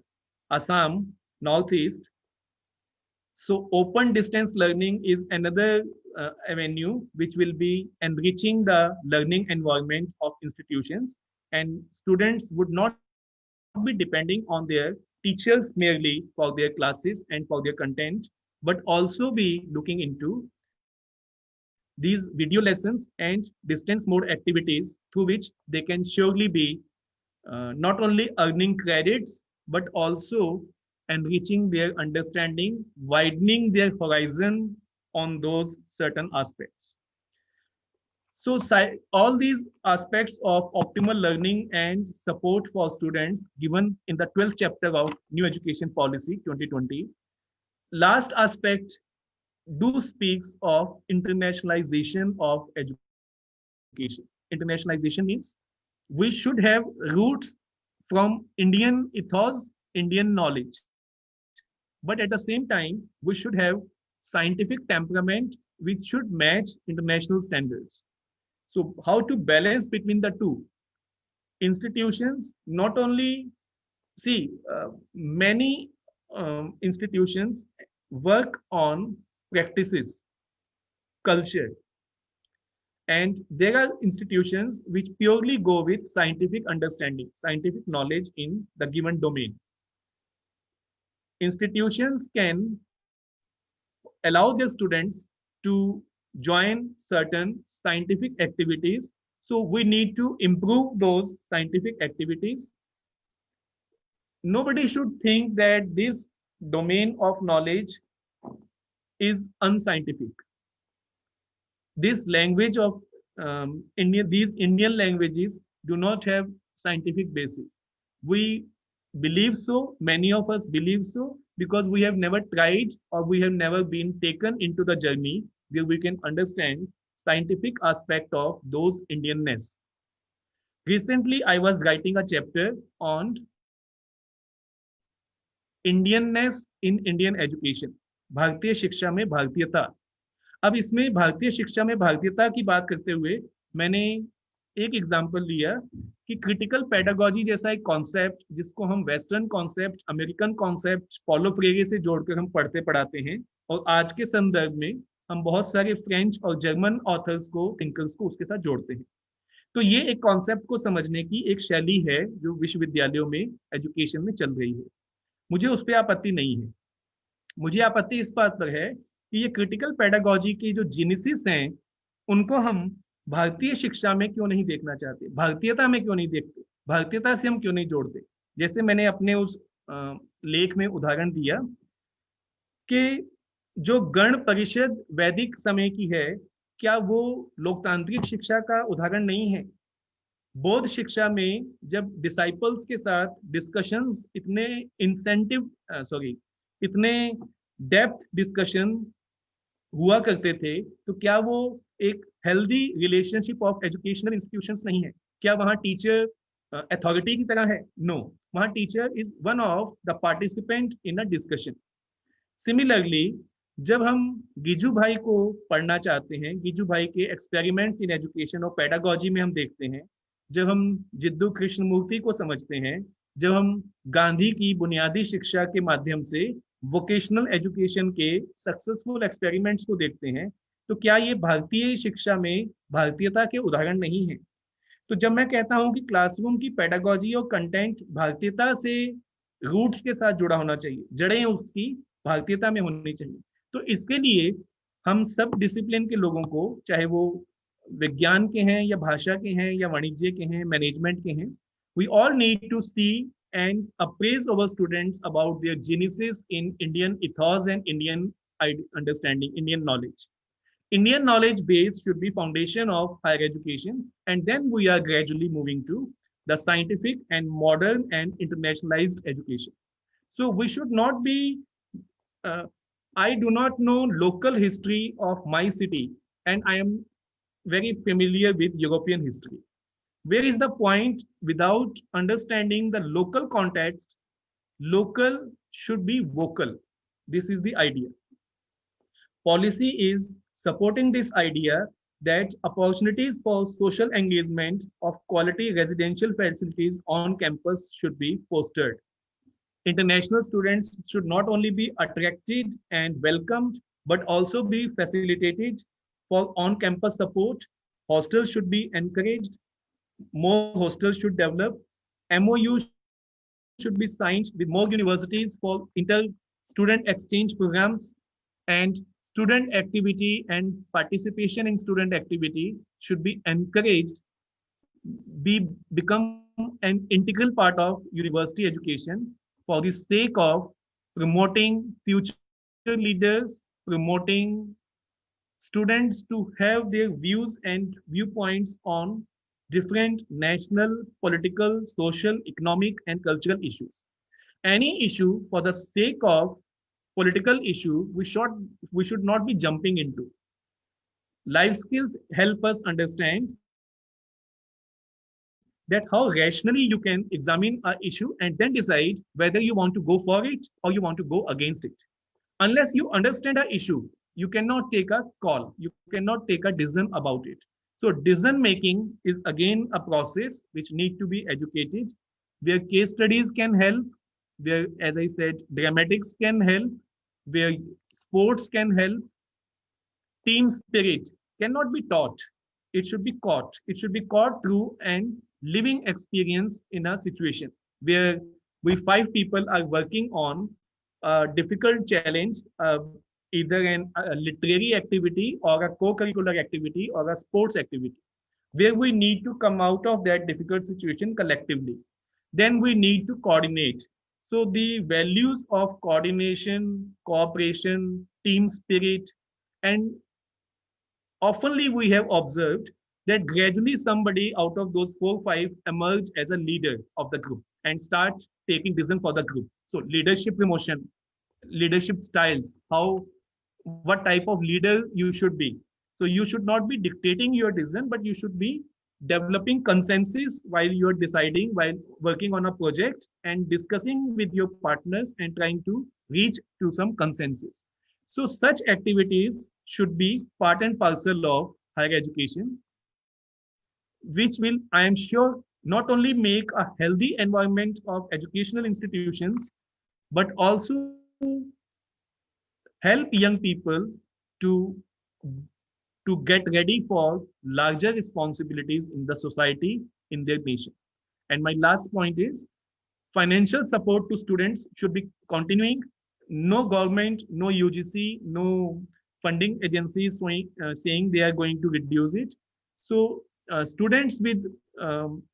Assam, Northeast. So open distance learning is another avenue which will be enriching the learning environment of institutions, and students would not be depending on their teachers merely for their classes and for their content, but also be looking into these video lessons and distance mode activities through which they can surely be not only earning credits but also enriching their understanding, widening their horizon on those certain aspects. So all these aspects of optimal learning and support for students given in the 12th chapter of New Education Policy 2020. Last aspect do speaks of internationalization of education. Internationalization means we should have roots from Indian ethos, Indian knowledge. But at the same time, we should have scientific temperament which should match international standards. So how to balance between the two? Institutions not only see many institutions work on practices, culture, and there are institutions which purely go with scientific understanding, scientific knowledge in the given domain. Institutions can allow their students to join certain scientific activities. So we need to improve those scientific activities. Nobody should think that this domain of knowledge is unscientific. This language of these Indian languages do not have scientific basis. We believe so, many of us believe so, because we have never tried or we have never been taken into the journey where we can understand scientific aspect of those Indianness. Recently, I was writing a chapter on Indianness in Indian education, भारतीय शिक्षा में भारतीयता. अब इसमें भारतीय शिक्षा में भारतीयता की बात करते हुए मैंने एक एग्जांपल लिया कि क्रिटिकल पेडागोजी जैसा एक कॉन्सेप्ट जिसको हम western concept, American concept Paulo Freire से जोड़कर हम पढ़ते पढ़ाते हैं, और आज के संदर्भ में हम बहुत सारे फ्रेंच और जर्मन ऑथर्स को, थिंकर्स को उसके साथ जोड़ते हैं. तो ये एक कॉन्सेप्ट को समझने की एक शैली है जो विश्वविद्यालयों में एजुकेशन में चल रही है. मुझे उस पर आपत्ति नहीं है. मुझे आपत्ति इस बात पर है कि ये क्रिटिकल पेडागोजी की जो जेनेसिस हैं उनको हम भारतीय शिक्षा में क्यों नहीं देखना चाहते, भारतीयता में क्यों नहीं देखते, भारतीयता से हम क्यों नहीं जोड़ते. जैसे मैंने अपने उस लेख में उदाहरण दिया कि जो गण परिषद वैदिक समय की है, क्या वो लोकतांत्रिक शिक्षा का उदाहरण नहीं है. बौद्ध शिक्षा में जब डिसाइपल्स के साथ डिस्कशंस इतने इतने डेप्थ डिस्कशन हुआ करते थे, तो क्या वो एक healthy relationship of educational institutions नहीं है? क्या वहाँ टीचर अथॉरिटी की तरह है? नो, वहाँ teacher is one of the participant in a discussion. Similarly जब हम गिजू भाई को पढ़ना चाहते हैं, गिजू भाई के एक्सपेरिमेंट्स इन एजुकेशन और पेडागोजी में हम देखते हैं, जब हम जिद्दू कृष्णमूर्ति को समझते हैं, जब हम गांधी की बुनियादी शिक्षा के माध्यम से वोकेशनल एजुकेशन के सक्सेसफुल एक्सपेरिमेंट्स को देखते हैं, तो क्या ये भारतीय शिक्षा में भारतीयता के उदाहरण नहीं है? तो जब मैं कहता हूं कि क्लासरूम की पेडागोजी और कंटेंट भारतीयता से रूट्स के साथ जुड़ा होना चाहिए, जड़ें उसकी भारतीयता में होनी चाहिए, तो इसके लिए हम सब डिसिप्लिन के लोगों को, चाहे वो विज्ञान के हैं या भाषा के हैं या वाणिज्य के हैं, मैनेजमेंट के हैं, we all need to see and appraise our students about their genesis in Indian ethos and Indian understanding, Indian knowledge. Indian knowledge base should be foundation of higher education, and then we are gradually moving to the scientific and modern and internationalized education. So we should not be, I do not know local history of my city, and I am very familiar with European history. Where is the point without understanding the local context? Local should be vocal. This is the idea. Policy is supporting this idea that opportunities for social engagement of quality residential facilities on campus should be fostered. International students should not only be attracted and welcomed, but also be facilitated for on-campus support. Hostels should be encouraged. More hostels should develop. MOU should be signed with more universities for inter-student exchange programs, and student activity and participation in student activity should be encouraged, become an integral part of university education for the sake of promoting future leaders, promoting students to have their views and viewpoints on different national, political, social, economic, and cultural issues. Any issue for the sake of political issue, we should not be jumping into. Life skills help us understand that how rationally you can examine an issue and then decide whether you want to go for it or you want to go against it. Unless you understand an issue, you cannot take a call, you cannot take a decision about it. So decision making is again a process which need to be educated, where case studies can help, where, as I said, dramatics can help, where sports can help. Team spirit cannot be taught, it should be caught. It should be caught through an living experience in a situation where we 5 people are working on a difficult challenge, either a literary activity or a co-curricular activity or a sports activity, where we need to come out of that difficult situation collectively. Then we need to coordinate. So the values of coordination, cooperation, team spirit, and oftenly we have observed that gradually somebody out of those 4 5 emerge as a leader of the group and start taking decision for the group. So leadership promotion, leadership styles, what type of leader you should be. So you should not be dictating your decision, but you should be developing consensus while you're deciding, while working on a project and discussing with your partners and trying to reach to some consensus. So such activities should be part and parcel of higher education, which will, I am sure, not only make a healthy environment of educational institutions, but also help young people to get ready for larger responsibilities in the society, in their nation. And my last point is financial support to students should be continuing. No government, no UGC, no funding agencies saying they are going to reduce it. So students with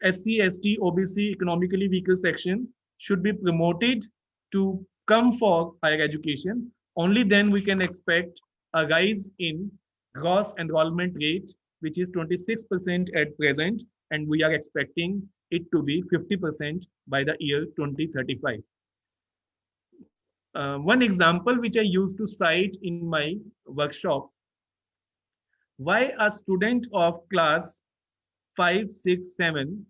SC, ST, OBC, economically weaker section should be promoted to come for higher education. Only then we can expect a rise in gross enrollment rate, which is 26% at present, and we are expecting it to be 50% by the year 2035. One example which I used to cite in my workshops: why a student of class 5, 6, 7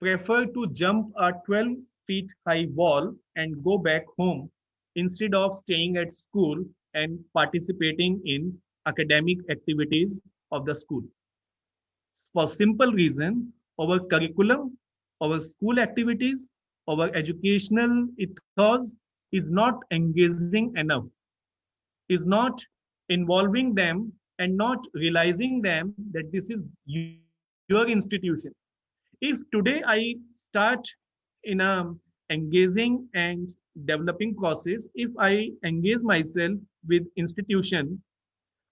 prefer to jump a 12 feet high wall and go back home instead of staying at school and participating in academic activities of the school. For simple reason, our curriculum, our school activities, our educational ethos is not engaging enough, is not involving them and not realizing them that this is your institution. If today I start in a engaging and developing process, if I engage myself with institution,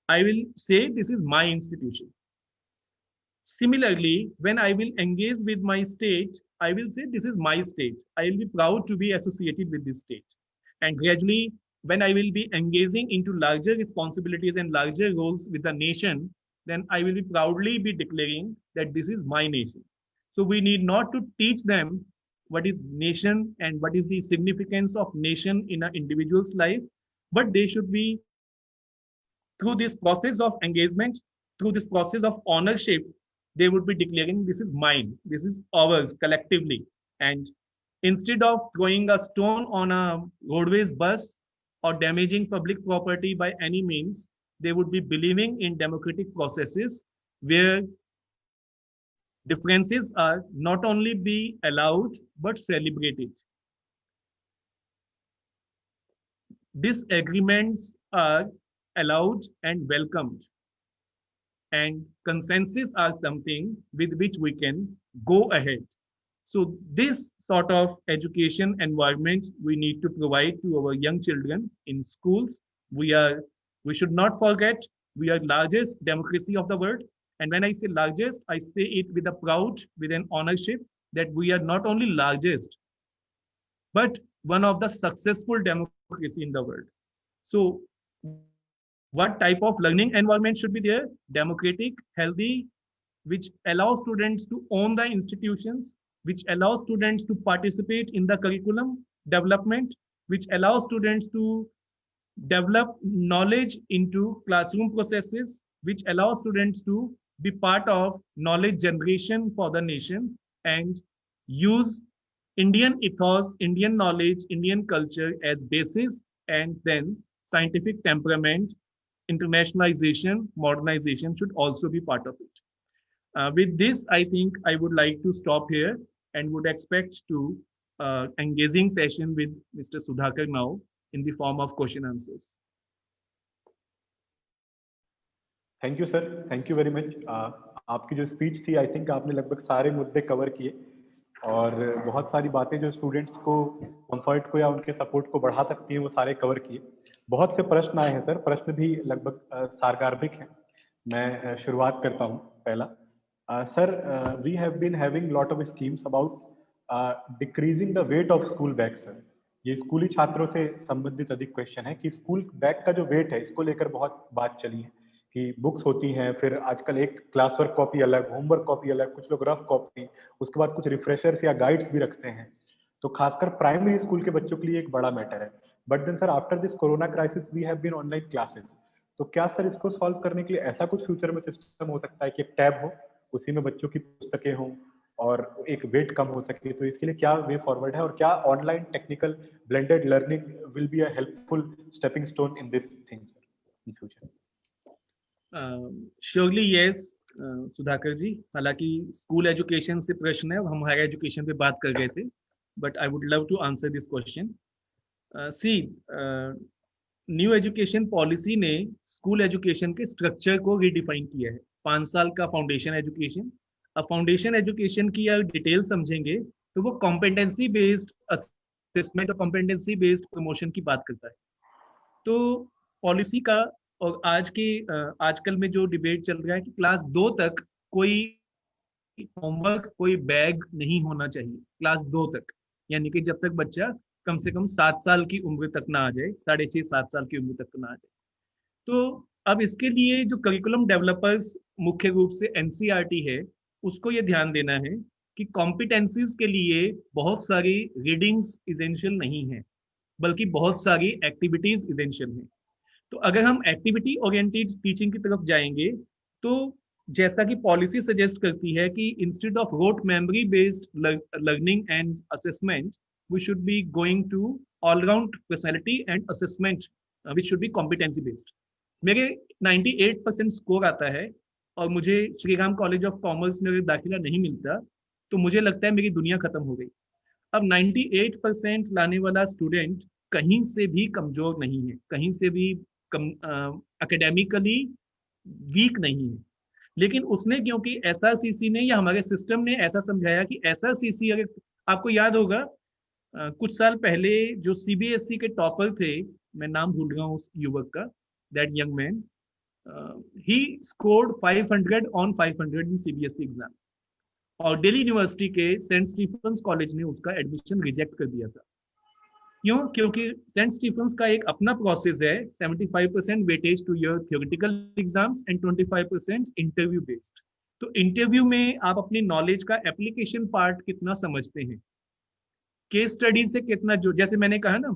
I will say this is my institution. Similarly, when I will engage with my state, I will say this is my state. I will be proud to be associated with this state. And gradually, when I will be engaging into larger responsibilities and larger roles with the nation, then I will be proudly be declaring that this is my nation. So we need not to teach them what is nation and what is the significance of nation in an individual's life, but they should be, through this process of engagement, through this process of ownership, they would be declaring this is mine, this is ours collectively. And instead of throwing a stone on a roadways bus or damaging public property by any means, they would be believing in democratic processes where differences are not only be allowed but celebrated. Disagreements are allowed and welcomed, and consensus are something with which we can go ahead. So this sort of education environment we need to provide to our young children in schools. We should not forget we are largest democracy of the world. And when I say largest, I say it with a proud, with an ownership that we are not only largest, but one of the successful democracy in the world. So what type of learning environment should be there? Democratic, healthy, which allows students to own the institutions, which allows students to participate in the curriculum development, which allows students to develop knowledge into classroom processes, which allows students to be part of knowledge generation for the nation and use Indian ethos, Indian knowledge, Indian culture as basis, and then scientific temperament, internationalization, modernization should also be part of it. With this, I think I would like to stop here and would expect to engaging session with Mr. Sudhakar now in the form of question answers. Thank you sir, thank you very much. आपकी जो speech थी, I think आपने लगभग सारे मुद्दे cover किए और बहुत सारी बातें जो स्टूडेंट्स को कंफर्ट को या उनके सपोर्ट को बढ़ा सकती हैं वो सारे कवर किए। बहुत से प्रश्न आए हैं सर, प्रश्न भी लगभग सारगार्भिक हैं। मैं शुरुआत करता हूं। पहला, sir, we have been having lot of schemes about decreasing the weight of school bag. Sir, ये स्कूली छात्रों से संबंधित अधिक क्वेश्चन है कि स्कूल बैग का जो वेट है, इसको लेकर बहुत बात चली है कि बुक्स होती हैं, फिर आजकल एक क्लास वर्क कॉपी अलग, होमवर्क कॉपी अलग, कुछ लोग रफ कॉपी, उसके बाद कुछ रिफ्रेशर्स या गाइड्स भी रखते हैं। तो खासकर प्राइमरी स्कूल के बच्चों के लिए एक बड़ा मैटर है। But then sir, after this corona crisis we have been online classes. तो क्या सर इसको सॉल्व करने के लिए ऐसा कुछ फ्यूचर में सिस्टम हो सकता है कि एक टैब हो, उसी में बच्चों की पुस्तकें हों और एक वेट कम हो सके? तो इसके लिए क्या वे फॉरवर्ड है और क्या online technical blended learning will be a helpful stepping stone in this thing sir in future? Surely yes Sudhakar ji. हालांकि स्कूल एजुकेशन से प्रश्न है, हम हायर एजुकेशन पे बात कर रहे थे, but I would love to answer this question. See, new education policy ने स्कूल एजुकेशन के स्ट्रक्चर को रिडिफाइन किया है। 5 साल का फाउंडेशन एजुकेशन। अब फाउंडेशन एजुकेशन की अगर डिटेल समझेंगे तो वो कॉम्पिटेंसी बेस्ड असेसमेंट और कॉम्पिटेंसी बेस्ड प्रमोशन की बात करता है। तो पॉलिसी का और आजकल में जो डिबेट चल रहा है कि क्लास 2 तक कोई होमवर्क, कोई बैग नहीं होना चाहिए। क्लास 2 तक, यानी कि जब तक बच्चा कम से कम 7 साल की उम्र तक ना आ जाए, 6.5-7 साल की उम्र तक ना आ जाए। तो अब इसके लिए जो करिकुलम डेवलपर्स मुख्य रूप से एनसीईआरटी है, उसको ये ध्यान देना है कि कॉम्पिटेंसीज के लिए बहुत सारी रीडिंग्स इसेंशियल नहीं है, बल्कि बहुत सारी एक्टिविटीज इसेंशियल हैं। तो अगर हम एक्टिविटी ओरिएंटेड टीचिंग की तरफ जाएंगे तो जैसा कि पॉलिसी सजेस्ट करती है कि instead of rote memory based learning and assessment, we should be going to all round personality and assessment which should be competency based. मेरे 98% स्कोर आता है और मुझे Shri Ram college of commerce में अगर दाखिला नहीं मिलता तो मुझे लगता है मेरी दुनिया खत्म हो गई। अब 98% लाने वाला स्टूडेंट कहीं से भी कमजोर नहीं है, कहीं से भी एकेडमिकली वीक नहीं है, लेकिन उसने क्योंकि एसआरसीसी ने या हमारे सिस्टम ने ऐसा समझाया कि एसआरसीसी, अगर आपको याद होगा कुछ साल पहले जो सीबीएसई के टॉपर थे, मैं नाम भूल रहा हूँ उस युवक का, that young man, he scored 500 on 500 in CBSE exam, और दिल्ली यूनिवर्सिटी के सेंट स्टीफेंस कॉलेज ने उसका एडमिशन रिजेक्ट कर दिया था। क्यों? क्योंकि सेंट स्टीफेंस का एक अपना प्रोसेस है, 75% weightage to your theoretical exams and 25% interview based. तो इंटरव्यू में आप अपनी नॉलेज का एप्लीकेशन पार्ट कितना समझते हैं, केस स्टडी से कितना, जो जैसे मैंने कहा ना,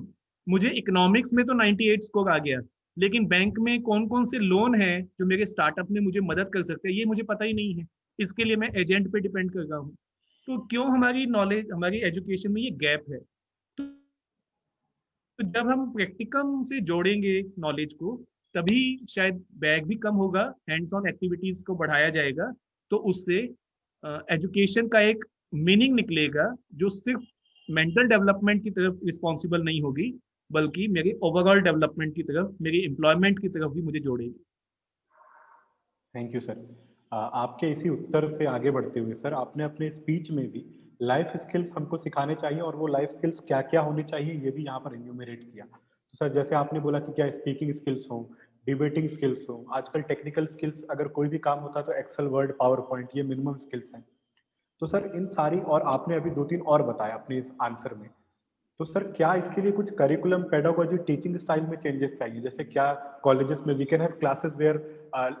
मुझे इकोनॉमिक्स में तो 98 स्कोर आ गया, लेकिन बैंक में कौन कौन से लोन है जो मेरे स्टार्टअप में मुझे मदद कर सकते हैं ये मुझे पता ही नहीं है। इसके लिए मैं एजेंट पे डिपेंड कर रहा हूँ। तो क्यों हमारी नॉलेज, हमारी एजुकेशन में ये गैप है? तो जब हम प्रैक्टिकम से जोड़ेंगे नॉलेज को तभी शायद बैग भी कम होगा, हैंड्स ऑन एक्टिविटीज को बढ़ाया जाएगा, तो उससे एजुकेशन का एक मीनिंग निकलेगा जो सिर्फ मेंटल डेवलपमेंट की तरफ रिस्पॉन्सिबल नहीं होगी, बल्कि मेरे ओवरऑल डेवलपमेंट की तरफ, मेरी एम्प्लॉयमेंट की तरफ भी मुझे जोड़ेगी। Thank you sir. आपके इसी उत्तर से आगे बढ़ते हुए सर, आपने अपने स्पीच में भी लाइफ स्किल्स हमको सिखाने चाहिए और वो लाइफ स्किल्स क्या क्या होनी चाहिए ये भी यहाँ पर इन्यूमरेट किया। तो सर जैसे आपने बोला कि क्या स्पीकिंग स्किल्स हो, डिबेटिंग स्किल्स हो, आजकल टेक्निकल स्किल्स अगर कोई भी काम होता है तो एक्सेल, वर्ड, पावर पॉइंट ये मिनिमम स्किल्स हैं। तो सर इन सारी, और आपने अभी 2-3 और बताया अपने इस आंसर में, तो सर क्या इसके लिए कुछ करिकुलम, पेडागोजी, टीचिंग स्टाइल में चेंजेस चाहिए? जैसे क्या कॉलेजेस में we can have classes where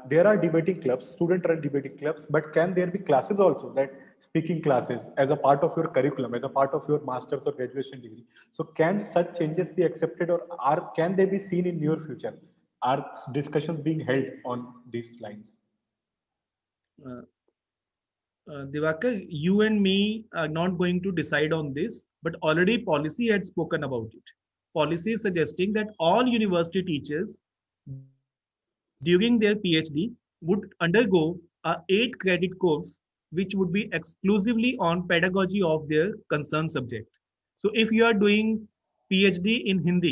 there are debating clubs, student run debating clubs, but can there be classes also that speaking classes as a part of your curriculum, as a part of your master's or graduation degree? So can such changes be accepted, or can they be seen in near future? Are discussions being held on these lines? Divakar, you and me are not going to decide on this, but already policy had spoken about it. Policy is suggesting that all university teachers during their PhD would undergo a 8-credit course which would be exclusively on pedagogy of their concerned subject. So if you are doing PhD in Hindi,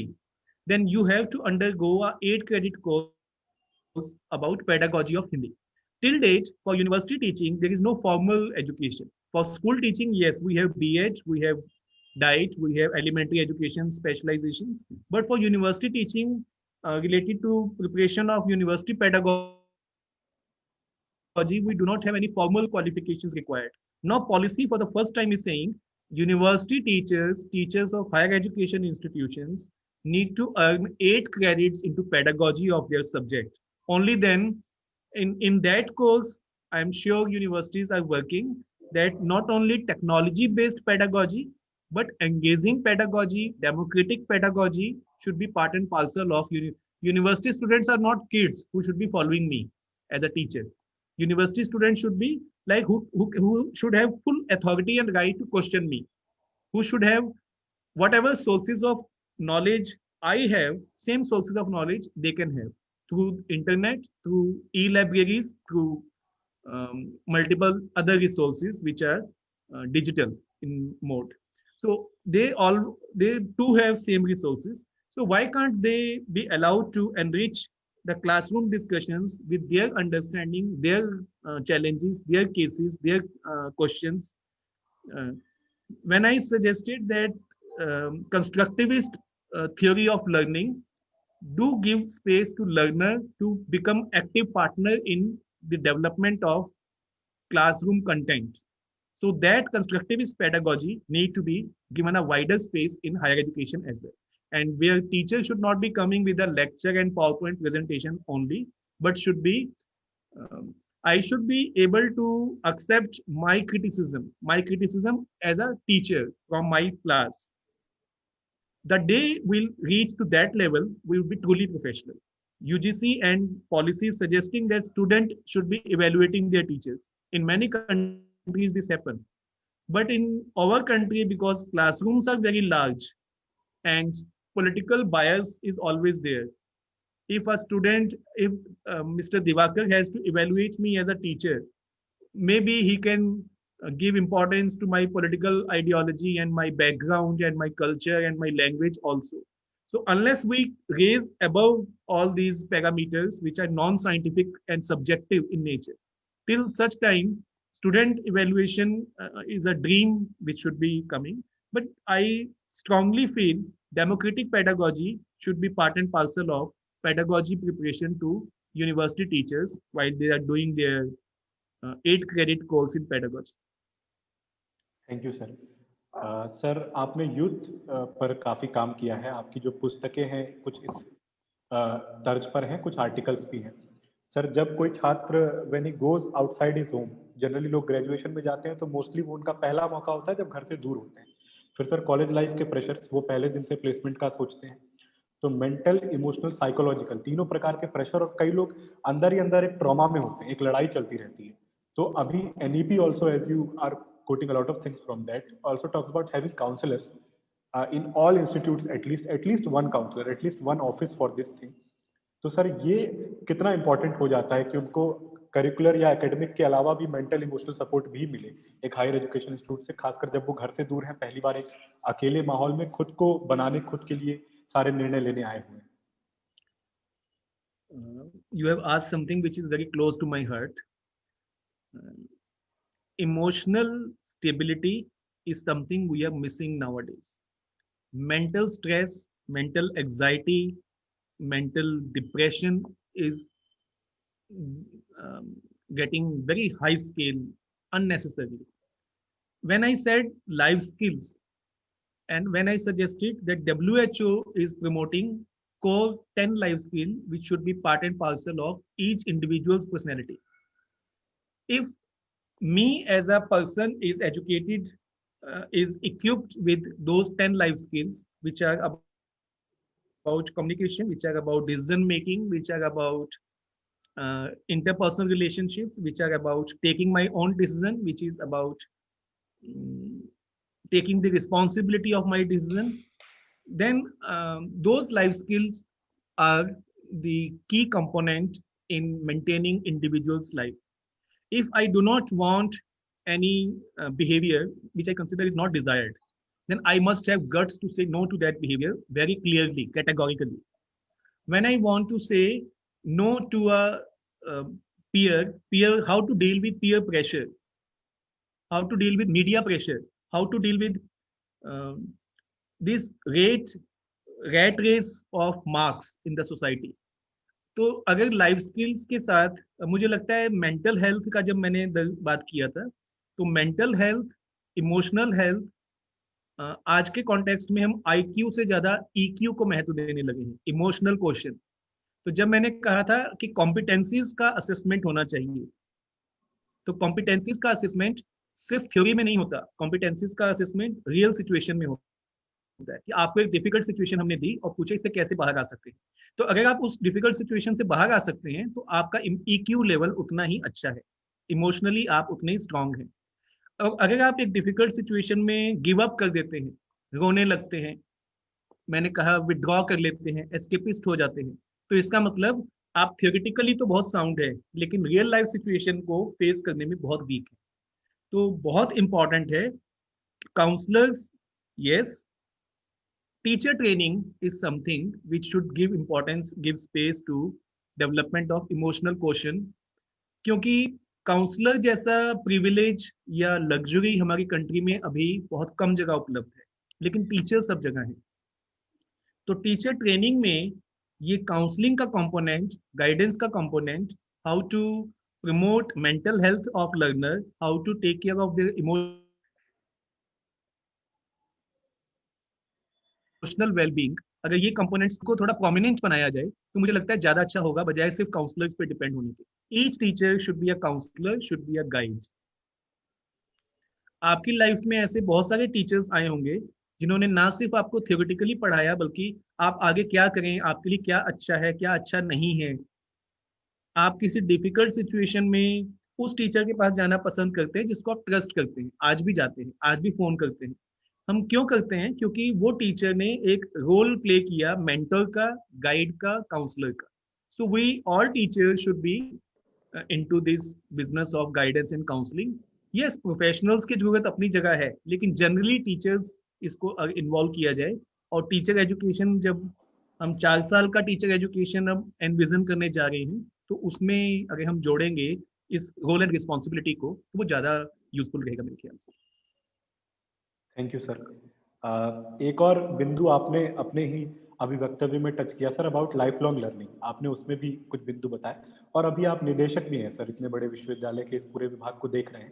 then you have to undergo a 8-credit course about pedagogy of Hindi. Till date, for university teaching, there is no formal education. For school teaching, yes, we have B.Ed, we have diet, we have elementary education specializations. But for university teaching related to preparation of university pedagogy, we do not have any formal qualifications required. Now, policy for the first time is saying university teachers, teachers of higher education institutions need to earn 8 credits into pedagogy of their subject. Only then, in that course, I'm sure universities are working that not only technology-based pedagogy, but engaging pedagogy, democratic pedagogy should be part and parcel of university students are not kids who should be following me as a teacher. University students should be like who should have full authority and right to question me, who should have whatever sources of knowledge I have, same sources of knowledge they can have through internet, through e-libraries, through multiple other resources which are digital in mode. So they too have same resources. So why can't they be allowed to enrich the classroom discussions with their understanding, their challenges, their cases, their questions? When I suggested that constructivist theory of learning do give space to learner to become active partner in the development of classroom content. So that constructivist pedagogy need to be given a wider space in higher education as well. And where teachers should not be coming with a lecture and PowerPoint presentation only, but should be, I should be able to accept my criticism as a teacher from my class. The day we'll reach to that level, we will be truly professional. UGC and policies suggesting that students should be evaluating their teachers. In many countries, this happens. But in our country, because classrooms are very large and political bias is always there. If Mr. Divakar has to evaluate me as a teacher, maybe he can give importance to my political ideology and my background and my culture and my language also. So unless we raise above all these parameters, which are non-scientific and subjective in nature, till such time, student evaluation is a dream which should be coming. But I strongly feel democratic pedagogy should be part and parcel of pedagogy preparation to university teachers while they are doing their 8-credit course in pedagogy. Thank you sir. Sir आपने youth पर काफ़ी काम किया है, आपकी जो पुस्तकें हैं कुछ इस तर्ज पर हैं, कुछ आर्टिकल्स भी हैं। सर जब कोई छात्र when he goes outside his home, generally लोग ग्रेजुएशन में जाते हैं तो मोस्टली वो उनका पहला मौका होता है जब घर से दूर होते हैं। फिर सर कॉलेज लाइफ के प्रेशर्स, वो पहले दिन से प्लेसमेंट का सोचते हैं, तो मेंटल, इमोशनल, साइकोलॉजिकल तीनों प्रकार के प्रेशर, और कई लोग अंदर ही अंदर एक ट्रॉमा में होते हैं, एक लड़ाई चलती रहती है। तो अभी NEP also, as you are quoting a lot of things from that, also talks about having counselors in all institutes, at least one counselor, at least one office for this thing. तो sir ये कितना important हो जाता है कि उनको curricular या academic के अलावा भी मेंटल इमोशनल सपोर्ट भी मिले एक हायर एजुकेशन इंस्टीट्यूट से, खासकर जब वो घर से दूर हैं, पहली बार एक अकेले माहौल में खुद को बनाने, खुद के लिए सारे निर्णय लेने आए हुए हैं? You have asked something which is very close to my heart. Emotional stability is something we are missing nowadays. Mental stress, mental anxiety, mental depression is getting very high scale unnecessarily. When I said life skills, and when I suggested that WHO is promoting core 10 life skills which should be part and parcel of each individual's personality. If me as a person is educated, is equipped with those 10 life skills which are about communication, which are about decision making, which are about interpersonal relationships, which are about taking my own decision, which is about taking the responsibility of my decision, then those life skills are the key component in maintaining individual's life. If I do not want any behavior which I consider is not desired, then I must have guts to say no to that behavior very clearly, categorically. When I want to say no to a peer, how to deal with peer pressure, how to deal with media pressure, how to deal with this rat race of marks in the society. तो अगर life skills के साथ मुझे लगता है mental health का जब मैंने बात किया था, तो मेंटल हेल्थ, इमोशनल हेल्थ आज के कॉन्टेक्स्ट में हम आईक्यू से ज्यादा ईक्यू को महत्व देने लगे हैं, इमोशनल क्वेश्चन। तो जब मैंने कहा था कि कॉम्पिटेंसीज का असेसमेंट होना चाहिए, तो कॉम्पिटेंसीज का असेसमेंट सिर्फ थ्योरी में नहीं होता, कॉम्पिटेंसीज का असेसमेंट रियल सिचुएशन में होता है कि आपको एक डिफिकल्ट सिचुएशन हमने दी और पूछे इससे कैसे बाहर आ सकते हैं। तो अगर आप उस डिफिकल्ट सिचुएशन से बाहर आ सकते हैं तो आपका ईक्यू लेवल उतना ही अच्छा है, इमोशनली आप उतने ही स्ट्रांग हैं। और अगर आप एक डिफिकल्ट सिचुएशन में गिव अप कर देते हैं, रोने लगते हैं, मैंने कहा विड्रॉ कर लेते हैं, एस्केपिस्ट हो जाते हैं, तो इसका मतलब आप थियोरेटिकली तो बहुत साउंड है लेकिन रियल लाइफ सिचुएशन को फेस करने में बहुत वीक है। तो बहुत इंपॉर्टेंट है counsellors, yes, teacher training is something which should give importance, give space to development of emotional quotient, क्योंकि काउंसलर जैसा प्रिविलेज या लग्जरी हमारी कंट्री में अभी बहुत कम जगह उपलब्ध है, लेकिन टीचर सब जगह है। तो टीचर ट्रेनिंग में ये काउंसलिंग का कंपोनेंट, गाइडेंस का component, how to promote mental health of learner, how to take care of their emotional wellbeing, अगर ये कंपोनेंट्स को थोड़ा प्रोमिनेंट बनाया जाए तो मुझे लगता है ज्यादा अच्छा होगा, बजाय सिर्फ काउंसलर्स पे डिपेंड होने के। Each teacher should be a counsellor, should be a guide. आपकी लाइफ में ऐसे बहुत सारे टीचर्स आए होंगे जिन्होंने ना सिर्फ आपको थियोरेटिकली पढ़ाया, बल्कि आप आगे क्या करें, आपके लिए क्या अच्छा है, क्या अच्छा नहीं है। आप किसी डिफिकल्ट सिचुएशन में उस टीचर के पास जाना पसंद करते हैं जिसको आप ट्रस्ट करते हैं, आज भी जाते हैं, आज भी फोन करते हैं। हम क्यों करते हैं? क्योंकि वो टीचर ने एक रोल प्ले किया मेंटर का, गाइड का, काउंसलर का। So we all teachers should be into this business of guidance and counselling. Yes, professionals की जरूरत अपनी जगह है, लेकिन जनरली टीचर्स इसको इन्वॉल्व किया जाए। और टीचर एजुकेशन, जब हम 4 साल का टीचर एजुकेशन अब एनविजन करने जा रहे हैं, तो उसमें अगर हम जोड़ेंगे इस रोल एंड रिस्पॉन्सिबिलिटी को, तो वो ज़्यादा यूजफुल रहेगा मेरे ख्याल से। Thank you sir. एक और बिंदु आपने अपने ही अभी वक्तव्य में टच किया sir, about life long learning. आपने उसमें भी कुछ बिंदु बताए, और अभी आप निदेशक भी हैं सर, इतने बड़े विश्वविद्यालय के इस पूरे विभाग को देख रहे हैं।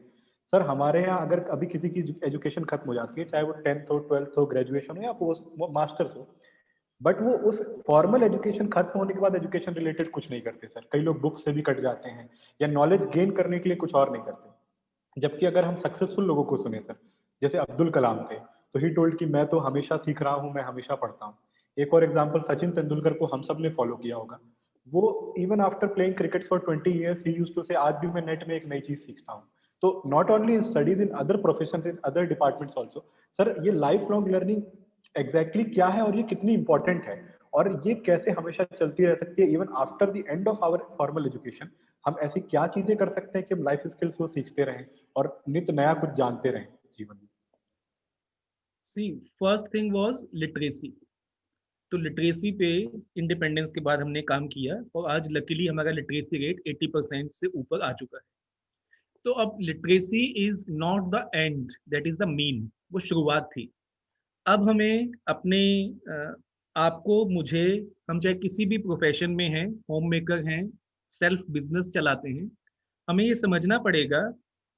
सर, हमारे यहाँ अगर अभी किसी की एजुकेशन खत्म हो जाती है, चाहे वो 10th हो, 12th हो, ग्रेजुएशन हो या पोस्ट मास्टर्स हो, बट वो उस फॉर्मल एजुकेशन खत्म होने के बाद एजुकेशन रिलेटेड कुछ नहीं करते सर। कई लोग बुक से भी कट जाते हैं या नॉलेज गेन करने के लिए कुछ और नहीं करते। जबकि अगर हम सक्सेसफुल लोगों को सुने सर, जैसे अब्दुल कलाम थे, तो ही टोल्ड कि मैं तो हमेशा सीख रहा हूँ, मैं हमेशा पढ़ता हूँ। एक और एग्जांपल सचिन तेंदुलकर को हम सब ने फॉलो किया होगा। वो even after playing cricket for 20 years he used to say, आज भी मैं नेट में एक नई चीज सीखता हूँ। तो not only in studies, in other professions, in other departments also. Sir, ये लाइफ लॉन्ग लर्निंग एग्जैक्टली क्या है और ये कितनी इंपॉर्टेंट है, और ये कैसे हमेशा चलती रह सकती है even after the end of our formal education? हम ऐसी क्या चीजें कर सकते हैं कि हम लाइफ स्किल्स को सीखते रहें और नित्य नया कुछ जानते रहें जीवन में? सी फर्स्ट थिंग वाज लिटरेसी। तो लिटरेसी पे इंडिपेंडेंस के बाद हमने काम किया और आज लकीली हमारा लिटरेसी रेट 80% से ऊपर आ चुका है। तो अब literacy is not the end, that is the mean, वो शुरुआत थी। अब हमें अपने आपको, मुझे, हम चाहे किसी भी प्रोफेशन में हैं, होम मेकर हैं, सेल्फ बिजनेस चलाते हैं, हमें ये समझना पड़ेगा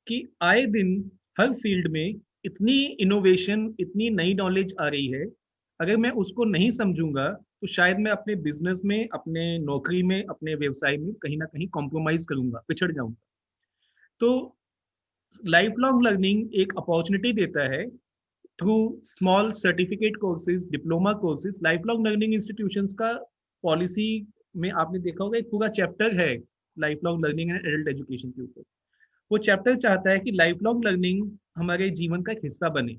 कि आए दिन हर फील्ड में इतनी इनोवेशन, इतनी नई नॉलेज आ रही है, अगर मैं उसको नहीं समझूंगा तो शायद मैं अपने बिजनेस में, अपने नौकरी में, अपने व्यवसाय में कहीं ना कहीं कॉम्प्रोमाइज करूंगा, पिछड़ जाऊंगा। तो लाइफ लॉन्ग लर्निंग एक अपॉर्चुनिटी देता है through small certificate courses, diploma courses. Life long learning institutions का पॉलिसी में आपने देखा होगा एक पूरा चैप्टर है life long learning and adult education के ऊपर। वो चैप्टर चाहता है कि लाइफ लॉन्ग लर्निंग हमारे जीवन का एक हिस्सा बने।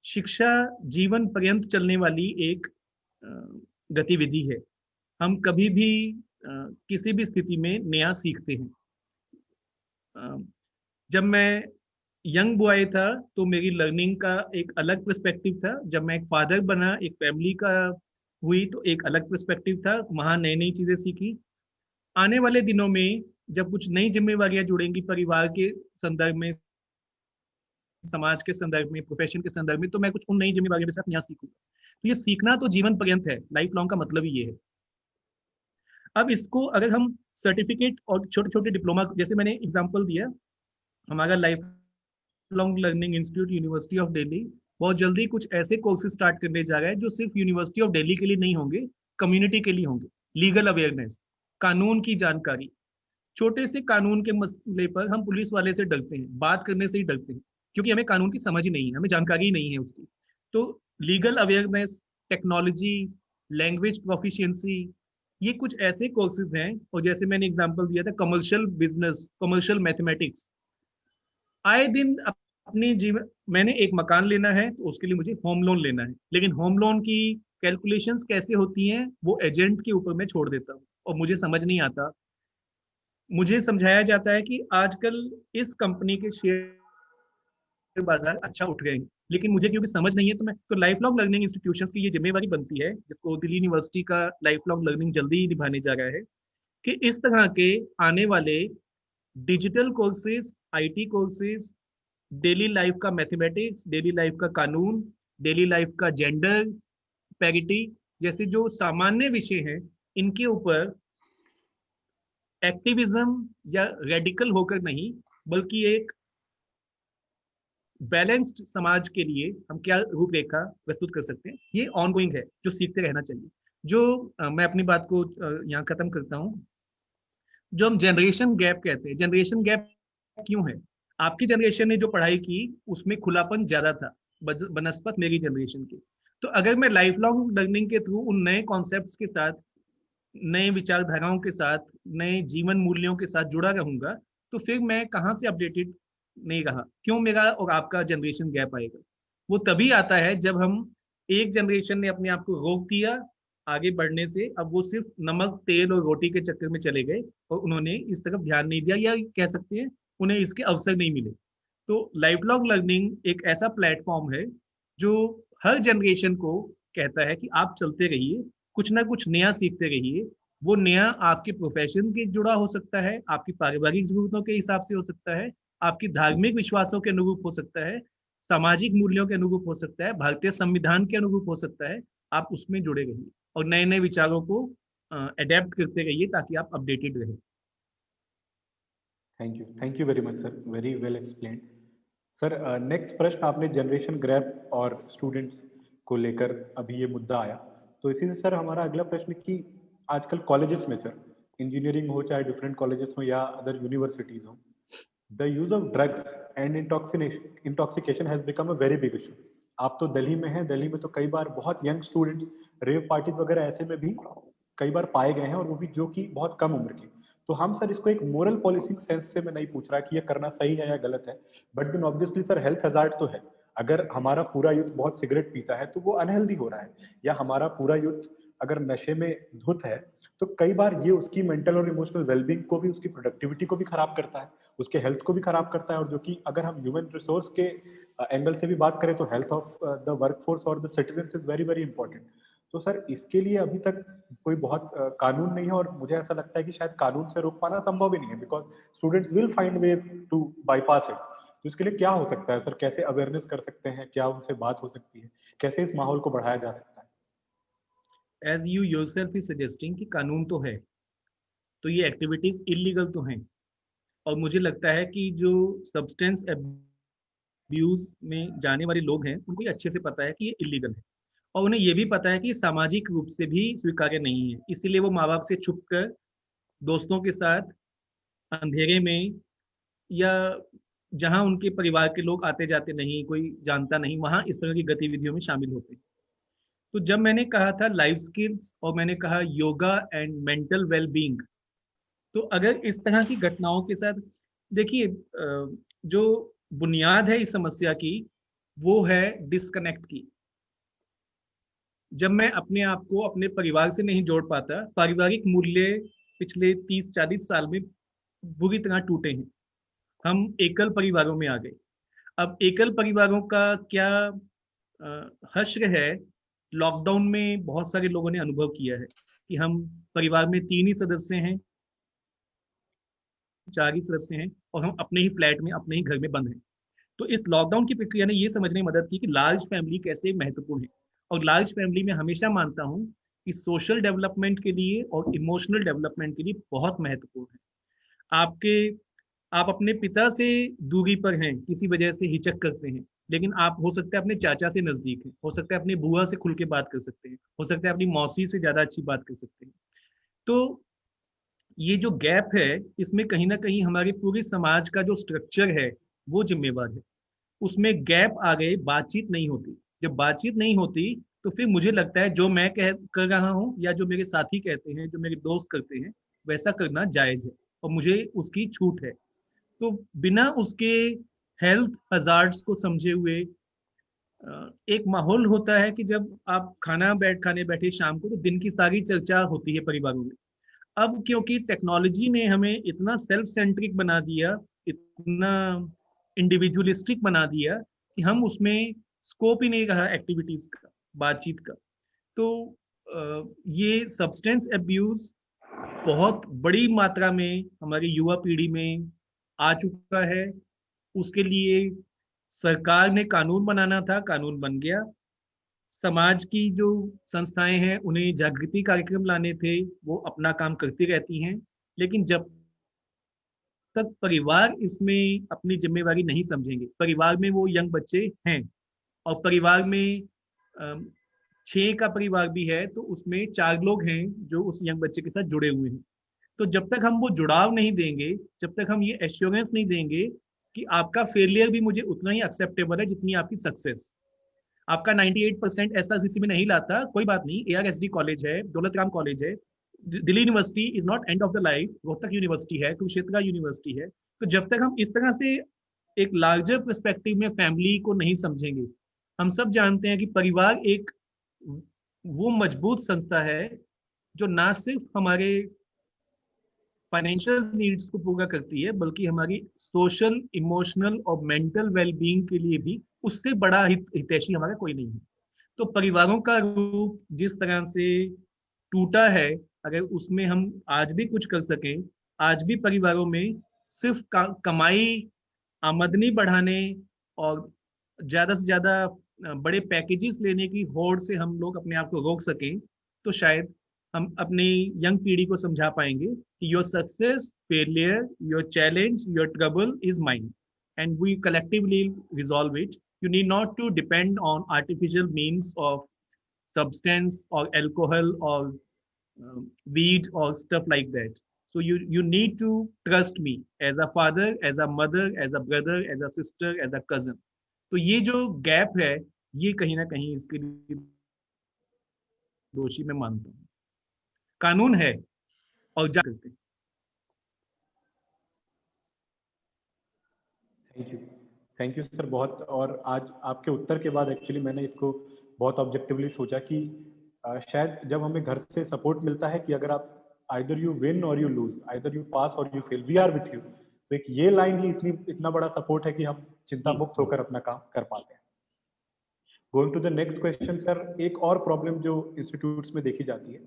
शिक्षा जीवन पर्यंत चलने वाली एक गतिविधि है। हम कभी भी किसी भी स्थिति में नया सीखते हैं। जब मैं यंग बॉय था तो मेरी लर्निंग का एक अलग पर्सपेक्टिव था। जब मैं एक फादर बना, एक फैमिली का हुई, तो एक अलग पर्सपेक्टिव था, वहाँ नई नई चीज़ें सीखी। आने वाले दिनों में जब कुछ नई जिम्मेवारियां जुड़ेंगी परिवार के संदर्भ में, समाज के संदर्भ में, प्रोफेशन के संदर्भ में, तो मैं कुछ उन नई जिम्मेवारियों के साथ नया सीखूंगा। तो ये सीखना तो जीवन पर्यंत है, लाइफ लॉन्ग का मतलब ही ये है। अब इसको अगर हम सर्टिफिकेट और छोटे छोटे डिप्लोमा, जैसे मैंने एग्जांपल दिया, हमारा life long learning institute university of Delhi बहुत जल्दी कुछ ऐसे कोर्सेज स्टार्ट करने जा रहा है जो सिर्फ यूनिवर्सिटी ऑफ दिल्ली के लिए नहीं होंगे, कम्युनिटी के लिए होंगे। लीगल अवेयरनेस, कानून की जानकारी। छोटे से कानून के मसले पर हम पुलिस वाले से डरते हैं, बात करने से ही डरते हैं, क्योंकि हमें कानून की समझ ही नहीं है, हमें जानकारी ही नहीं है उसकी। तो legal awareness, technology, language proficiency, ये कुछ ऐसे कोर्सेज हैं। और जैसे मैंने एग्जांपल दिया था कमर्शियल बिजनेस, कमर्शियल मैथमेटिक्स। आए दिन अपने जीवन, मैंने एक मकान लेना है तो उसके लिए मुझे होम लोन लेना है, लेकिन होम लोन की कैलकुलेशंस कैसे होती हैं वो एजेंट के ऊपर मैं छोड़ देता हूँ और मुझे समझ नहीं आता। मुझे समझाया जाता है कि आजकल इस कंपनी के शेयर बाजार अच्छा उठ गए हैं, लेकिन मुझे क्योंकि समझ नहीं है तो लाइफ लॉन्ग लर्निंग इंस्टीट्यूशंस की ये जिम्मेवारी बनती है, जिसको दिल्ली यूनिवर्सिटी का लाइफ लॉन्ग लर्निंग जल्दी ही निभाने जा रहा है, कि इस तरह के आने वाले digital courses, IT courses, daily life का मैथमेटिक्स, डेली लाइफ का कानून, डेली लाइफ का जेंडर पैरिटी जैसे जो सामान्य विषय हैं, इनके ऊपर एक्टिविज्म या रेडिकल होकर नहीं, बल्कि एक बैलेंस्ड समाज के लिए हम क्या रूपरेखा प्रस्तुत कर सकते हैं, ये ऑनगोइंग है, जो सीखते रहना चाहिए। जो मैं अपनी बात को यहाँ खत्म करता हूँ। जो हम जनरेशन गैप कहते हैं, जनरेशन गैप क्यों है? आपकी जनरेशन ने जो पढ़ाई की उसमें खुलापन ज्यादा था बनस्पत मेरी जनरेशन की। तो अगर मैं लाइफ लॉन्ग लर्निंग के थ्रू उन नए कॉन्सेप्ट्स के साथ, नए विचारधाराओं के साथ, नए जीवन मूल्यों के साथ जुड़ा रहूंगा, तो फिर मैं कहाँ से अपडेटेड नहीं रहा? क्यों मेरा और आपका जनरेशन गैप आएगा? वो तभी आता है जब हम, एक जनरेशन ने अपने आप को रोक दिया आगे बढ़ने से, अब वो सिर्फ नमक, तेल और रोटी के चक्कर में चले गए और उन्होंने इस तरफ ध्यान नहीं दिया, या कह सकते हैं उन्हें इसके अवसर नहीं मिले। तो लाइफ लॉन्ग लर्निंग एक ऐसा प्लेटफॉर्म है जो हर जनरेशन को कहता है कि आप चलते रहिए, कुछ ना कुछ नया सीखते रहिए। वो नया आपके प्रोफेशन के जुड़ा हो सकता है, आपकी पारिवारिक जरूरतों के हिसाब से हो सकता है, आपकी धार्मिक विश्वासों के अनुरूप हो सकता है, सामाजिक मूल्यों के अनुरूप हो सकता है, भारतीय संविधान के अनुरूप हो सकता है। आप उसमें जुड़े रहिए और नए नए विचारों को अडेप्ट करते रहिए ताकि आप अपडेटेड रहें। Thank you very much sir, very well explained. Sir next प्रश्न, आपने जनरेशन गैप और स्टूडेंट्स को लेकर अभी ये मुद्दा आया, तो इसी से सर हमारा अगला प्रश्न कि आजकल कॉलेजेस में सर, इंजीनियरिंग हो चाहे डिफरेंट कॉलेजेस हो या अदर यूनिवर्सिटीज हो, the use of drugs and intoxication has become a very big issue. आप तो दिल्ली में हैं, दिल्ली में तो कई बार बहुत यंग स्टूडेंट्स रेव पार्टीज वगैरह ऐसे में भी कई बार पाए गए हैं, और वो भी जो कि बहुत कम उम्र की। तो हम सर इसको एक मोरल पॉलिसिंग सेंस से मैं नहीं पूछ रहा कि ये करना सही है या गलत है, but then obviously sir health hazard तो है। अगर हमारा पूरा यूथ बहुत सिगरेट पीता है तो वो अनहेल्दी हो रहा है, या हमारा पूरा यूथ अगर नशे में धुत है तो कई बार ये उसकी मेंटल और इमोशनल वेलबींग को भी, उसकी प्रोडक्टिविटी को भी खराब करता है, उसके हेल्थ को भी खराब करता है। और जो कि अगर हम ह्यूमन रिसोर्स के एंगल से भी बात करें तो हेल्थ ऑफ द वर्कफोर्स और the citizen is very very important. तो सर इसके लिए अभी तक कोई बहुत कानून नहीं है, और मुझे ऐसा लगता है कि शायद कानून से रोक पाना संभव ही नहीं है, because students will find ways to bypass it. तो इसके लिए क्या हो सकता है सर? कैसे अवेयरनेस कर सकते हैं? क्या उनसे बात हो सकती है? कैसे इस माहौल को बढ़ाया जा सकता है? As you yourself is suggesting कि कानून तो है, तो ये एक्टिविटीज इलीगल तो हैं, और मुझे लगता है कि जो सब्सटेंस अब्यूज में जाने वाले लोग हैं उनको ये अच्छे से पता है कि ये इलीगल है, और उन्हें ये भी पता है कि ये सामाजिक रूप से भी स्वीकार्य नहीं है। इसीलिए वो माँ बाप से छुप कर दोस्तों के साथ अंधेरे में, या जहां उनके परिवार के लोग आते जाते नहीं, कोई जानता नहीं, वहां इस तरह की गतिविधियों में शामिल होते हैं। तो जब मैंने कहा था लाइफ स्किल्स और मैंने कहा योगा एंड मेंटल वेलबींग, तो अगर इस तरह की घटनाओं के साथ, देखिए जो बुनियाद है इस समस्या की वो है डिस्कनेक्ट की। जब मैं अपने आप को अपने परिवार से नहीं जोड़ पाता, पारिवारिक मूल्य पिछले 30-40 साल में बुरी तरह टूटे हैं, हम एकल परिवारों में आ गए। अब एकल परिवारों का क्या हश्र है, लॉकडाउन में बहुत सारे लोगों ने अनुभव किया है कि हम परिवार में 3 ही सदस्य हैं, 4 ही सदस्य हैं, और हम अपने ही फ्लैट में, अपने ही घर में बंद हैं। तो इस लॉकडाउन की प्रक्रिया ने ये समझने में मदद की कि लार्ज फैमिली कैसे महत्वपूर्ण है। और लार्ज फैमिली में हमेशा मानता हूँ कि सोशल डेवलपमेंट के लिए और इमोशनल डेवलपमेंट के लिए बहुत महत्वपूर्ण है। आप अपने पिता से दूरी पर हैं, किसी वजह से हिचक करते हैं, लेकिन आप हो सकता है अपने चाचा से नजदीक हैं, हो सकता है अपनी बुआ से खुल के बात कर सकते हैं, हो सकता है अपनी मौसी से ज्यादा अच्छी बात कर सकते हैं। तो ये जो गैप है, इसमें कहीं ना कहीं हमारे पूरे समाज का जो स्ट्रक्चर है वो जिम्मेवार है। उसमें गैप आ गए, बातचीत नहीं होती। जब बातचीत नहीं होती तो फिर मुझे लगता है जो मैं कर रहा हूँ या जो मेरे साथी कहते हैं, जो मेरे दोस्त करते हैं, वैसा करना जायज है और मुझे उसकी छूट है। तो बिना उसके हेल्थ हजार्ड्स को समझे हुए एक माहौल होता है कि जब आप खाने बैठे शाम को, तो दिन की सारी चर्चा होती है परिवारों में। अब क्योंकि टेक्नोलॉजी ने हमें इतना सेल्फ सेंट्रिक बना दिया, इतना इंडिविजुअलिस्टिक बना दिया कि हम उसमें स्कोप ही नहीं रहा एक्टिविटीज का, बातचीत का। तो ये सब्सटेंस अब्यूज बहुत बड़ी मात्रा में हमारी युवा पीढ़ी में आ चुका है। उसके लिए सरकार ने कानून बनाना था, कानून बन गया। समाज की जो संस्थाएं हैं उन्हें जागृति कार्यक्रम लाने थे, वो अपना काम करती रहती हैं, लेकिन जब तक परिवार इसमें अपनी जिम्मेवारी नहीं समझेंगे, परिवार में वो यंग बच्चे हैं और परिवार में 6 का परिवार भी है तो उसमें 4 लोग हैं जो उस यंग बच्चे के साथ जुड़े हुए हैं। तो जब तक हम वो जुड़ाव नहीं देंगे, जब तक हम ये एश्योरेंस नहीं देंगे कि आपका फेलियर भी मुझे उतना ही एक्सेप्टेबल है जितनी आपकी सक्सेस। आपका 98% ऐसा किसी में नहीं लाता, कोई बात नहीं, ARSD कॉलेज है, दौलत राम कॉलेज है, Delhi university is not end of the life, Rohtak university है, कुरुक्षेत्र यूनिवर्सिटी है। तो जब तक हम इस तरह से एक लार्जर पर्सपेक्टिव में फैमिली को नहीं समझेंगे, हम सब जानते हैं कि परिवार एक वो मजबूत संस्था है जो ना सिर्फ हमारे फाइनेंशियल नीड्स को पूरा करती है, बल्कि हमारी सोशल, इमोशनल और मेंटल वेलबींग के लिए भी उससे बड़ा हितैषी हमारा कोई नहीं है। तो परिवारों का रूप जिस तरह से टूटा है, अगर उसमें हम आज भी कुछ कर सकें, आज भी परिवारों में सिर्फ कमाई, आमदनी बढ़ाने और ज़्यादा से ज़्यादा बड़े पैकेजेस लेने की होड़ से हम लोग अपने आप को रोक सकें, तो शायद हम अपनी यंग पीढ़ी को समझा पाएंगे कि your success, failure, your challenge, your trouble is mine and we collectively resolve it. You need not to depend on artificial means of substance or alcohol or weed or stuff like that. So you need to trust me as a father, as a mother, as a brother, as a sister, as a cousin. तो ये जो gap है, ये कहीं ना कहीं इसके लिए दोषी मैं मानता हूँ। कानून है और जा करते हैं। थैंक यू सर बहुत। और आज आपके उत्तर के बाद एक्चुअली मैंने इसको बहुत ऑब्जेक्टिवली सोचा कि शायद जब हमें घर से सपोर्ट मिलता है कि अगर आप आइदर यू विन और you lose, either you pass और you fail, we are with you, तो एक ये लाइन ही इतना बड़ा सपोर्ट है कि हम चिंता मुक्त होकर अपना काम कर पाते हैं। Going to the next question sir, एक और प्रॉब्लम जो इंस्टीट्यूट्स में देखी जाती है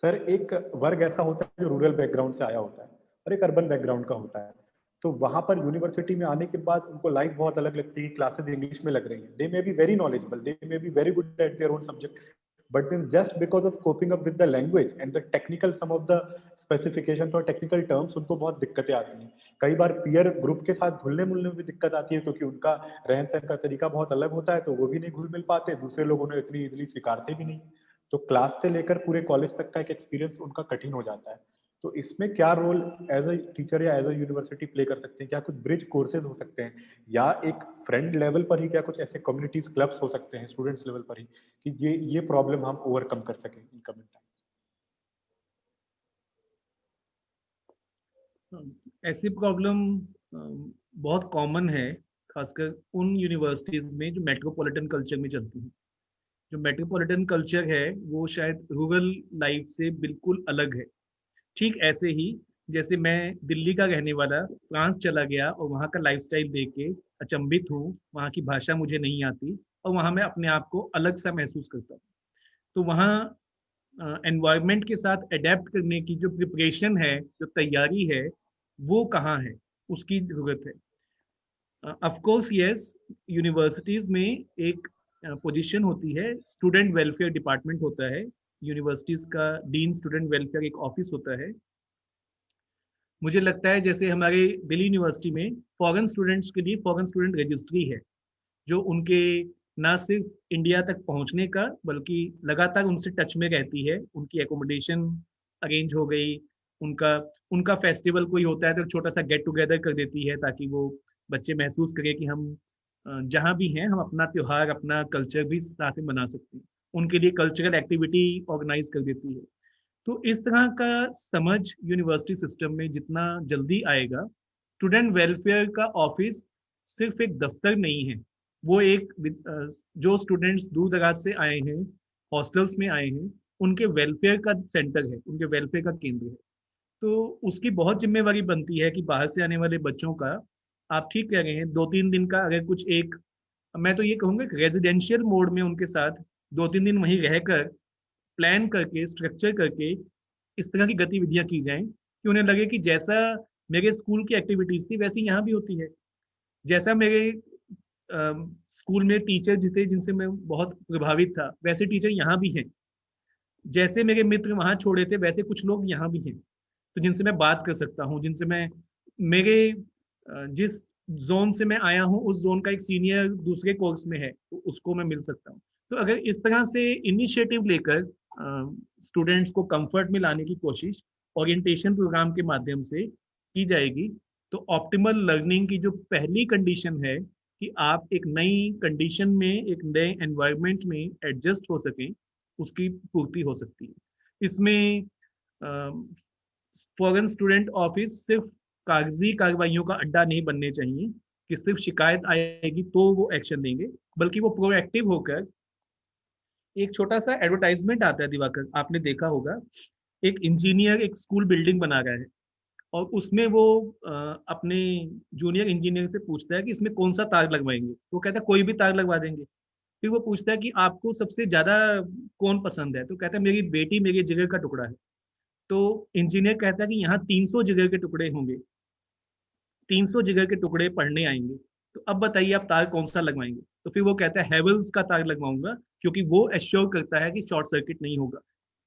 सर, एक वर्ग ऐसा होता है जो रूरल बैकग्राउंड से आया होता है और एक अर्बन बैकग्राउंड का होता है, तो वहां पर यूनिवर्सिटी में आने के बाद उनको लाइफ बहुत अलग लगती है, क्लासेस इंग्लिश में लग रही हैं, they may be very knowledgeable, they may be very good at their own subject, but then just because of coping up with the language and the technical some of the specifications और technical terms उनको बहुत दिक्कतें आती हैं। कई बार peer group के साथ घुलने मिलने में भी दिक्कत आती है क्योंकि उनका रहन सहन का तरीका बहुत अलग होता है, तो वो भी नहीं घुल मिल पाते, दूसरे लोग उन्हें इतनी इजीली स्वीकारते भी नहीं, तो क्लास से लेकर पूरे कॉलेज तक का एक एक्सपीरियंस उनका कठिन हो जाता है। तो इसमें क्या रोल एज अ टीचर या एज अ यूनिवर्सिटी प्ले कर सकते हैं? क्या कुछ ब्रिज कोर्सेज हो सकते हैं या एक फ्रेंड लेवल पर ही क्या कुछ ऐसे कम्युनिटीज क्लब्स हो सकते हैं स्टूडेंट्स लेवल पर ही कि ये प्रॉब्लम हम ओवरकम कर सकें इन कमिंग टाइम? ऐसी प्रॉब्लम बहुत कॉमन है, खासकर उन यूनिवर्सिटीज में जो मेट्रोपॉलिटन कल्चर में चलती हैं। जो मेट्रोपॉलिटन कल्चर है वो शायद रूरल लाइफ से बिल्कुल अलग है। ठीक ऐसे ही जैसे मैं दिल्ली का रहने वाला फ्रांस चला गया और वहाँ का लाइफस्टाइल देख के अचंभित हूँ, वहाँ की भाषा मुझे नहीं आती और वहाँ मैं अपने आप को अलग सा महसूस करता हूँ। तो वहाँ एनवायरनमेंट के साथ अडेप्ट करने की जो प्रिपरेशन है, जो तैयारी है, वो कहाँ है, उसकी ज़रूरत है। ऑफ कोर्स यस, यूनिवर्सिटीज़ में एक पोजीशन होती है, स्टूडेंट वेलफेयर डिपार्टमेंट होता है, यूनिवर्सिटीज़ का डीन स्टूडेंट वेलफेयर एक ऑफिस होता है। मुझे लगता है जैसे हमारे दिल्ली यूनिवर्सिटी में फॉरेन स्टूडेंट्स के लिए फॉरेन स्टूडेंट रजिस्ट्री है, जो उनके ना सिर्फ इंडिया तक पहुंचने का बल्कि लगातार उनसे टच में रहती है, उनकी एकोमोडेशन अरेंज हो गई, उनका उनका फेस्टिवल कोई होता है तो छोटा सा गेट टुगेदर कर देती है ताकि वो बच्चे महसूस करें कि हम जहाँ भी हैं हम अपना त्यौहार, अपना कल्चर भी साथ में मना सकते हैं। उनके लिए कल्चरल एक्टिविटी ऑर्गेनाइज कर देती है। तो इस तरह का समझ यूनिवर्सिटी सिस्टम में जितना जल्दी आएगा, स्टूडेंट वेलफेयर का ऑफिस सिर्फ एक दफ्तर नहीं है, वो एक जो स्टूडेंट्स दूर दराज से आए हैं, हॉस्टल्स में आए हैं, उनके वेलफेयर का सेंटर है, उनके वेलफेयर का केंद्र है। तो उसकी बहुत जिम्मेवारी बनती है कि बाहर से आने वाले बच्चों का, आप ठीक कह रहे हैं, 2-3 दिन का अगर कुछ एक, मैं तो ये कहूँगा रेजिडेंशियल मोड में उनके साथ 2-3 दिन वहीं रहकर प्लान करके, स्ट्रक्चर करके इस तरह की गतिविधियां की जाएं कि उन्हें लगे कि जैसा मेरे स्कूल की एक्टिविटीज थी वैसी यहाँ भी होती है, जैसा मेरे स्कूल में टीचर थे जिनसे मैं बहुत प्रभावित था वैसे टीचर यहाँ भी हैं, जैसे मेरे मित्र वहाँ छोड़े थे वैसे कुछ लोग यहाँ भी हैं, तो जिनसे मैं बात कर सकता हूँ, जिनसे मैं मेरे जिस जोन से मैं आया हूँ उस जोन का एक सीनियर दूसरे कोर्स में है तो उसको मैं मिल सकता हूँ। तो अगर इस तरह से इनिशिएटिव लेकर स्टूडेंट्स को कंफर्ट में लाने की कोशिश ओरिएंटेशन प्रोग्राम के माध्यम से की जाएगी तो ऑप्टिमल लर्निंग की जो पहली कंडीशन है कि आप एक नई कंडीशन में, एक नए एनवायरनमेंट में एडजस्ट हो सकें, उसकी पूर्ति हो सकती है। इसमें फॉरेन स्टूडेंट ऑफिस सिर्फ कागजी कार्रवाइयों का अड्डा नहीं बनने चाहिए कि सिर्फ शिकायत आएगी तो वो एक्शन लेंगे, बल्कि वो प्रोएक्टिव होकर, एक छोटा सा एडवर्टाइजमेंट आता है दिवाकर, आपने देखा होगा, एक इंजीनियर एक स्कूल बिल्डिंग बना रहा है और उसमें वो अपने जूनियर इंजीनियर से पूछता है कि इसमें कौन सा तार लगवाएंगे, तो कहता है कोई भी तार लगवा देंगे। फिर वो पूछता है कि आपको सबसे ज्यादा कौन पसंद है, तो कहता है मेरी बेटी मेरे जिगर का टुकड़ा है। तो इंजीनियर कहता है कि यहाँ 300 जिगर के टुकड़े होंगे, 300 जिगर के टुकड़े पढ़ने आएंगे, तो अब बताइए आप तार कौन सा लगवाएंगे? तो फिर वो कहता है हेवल्स का तार लगवाऊंगा क्योंकि वो एश्योर करता है कि शॉर्ट सर्किट नहीं होगा।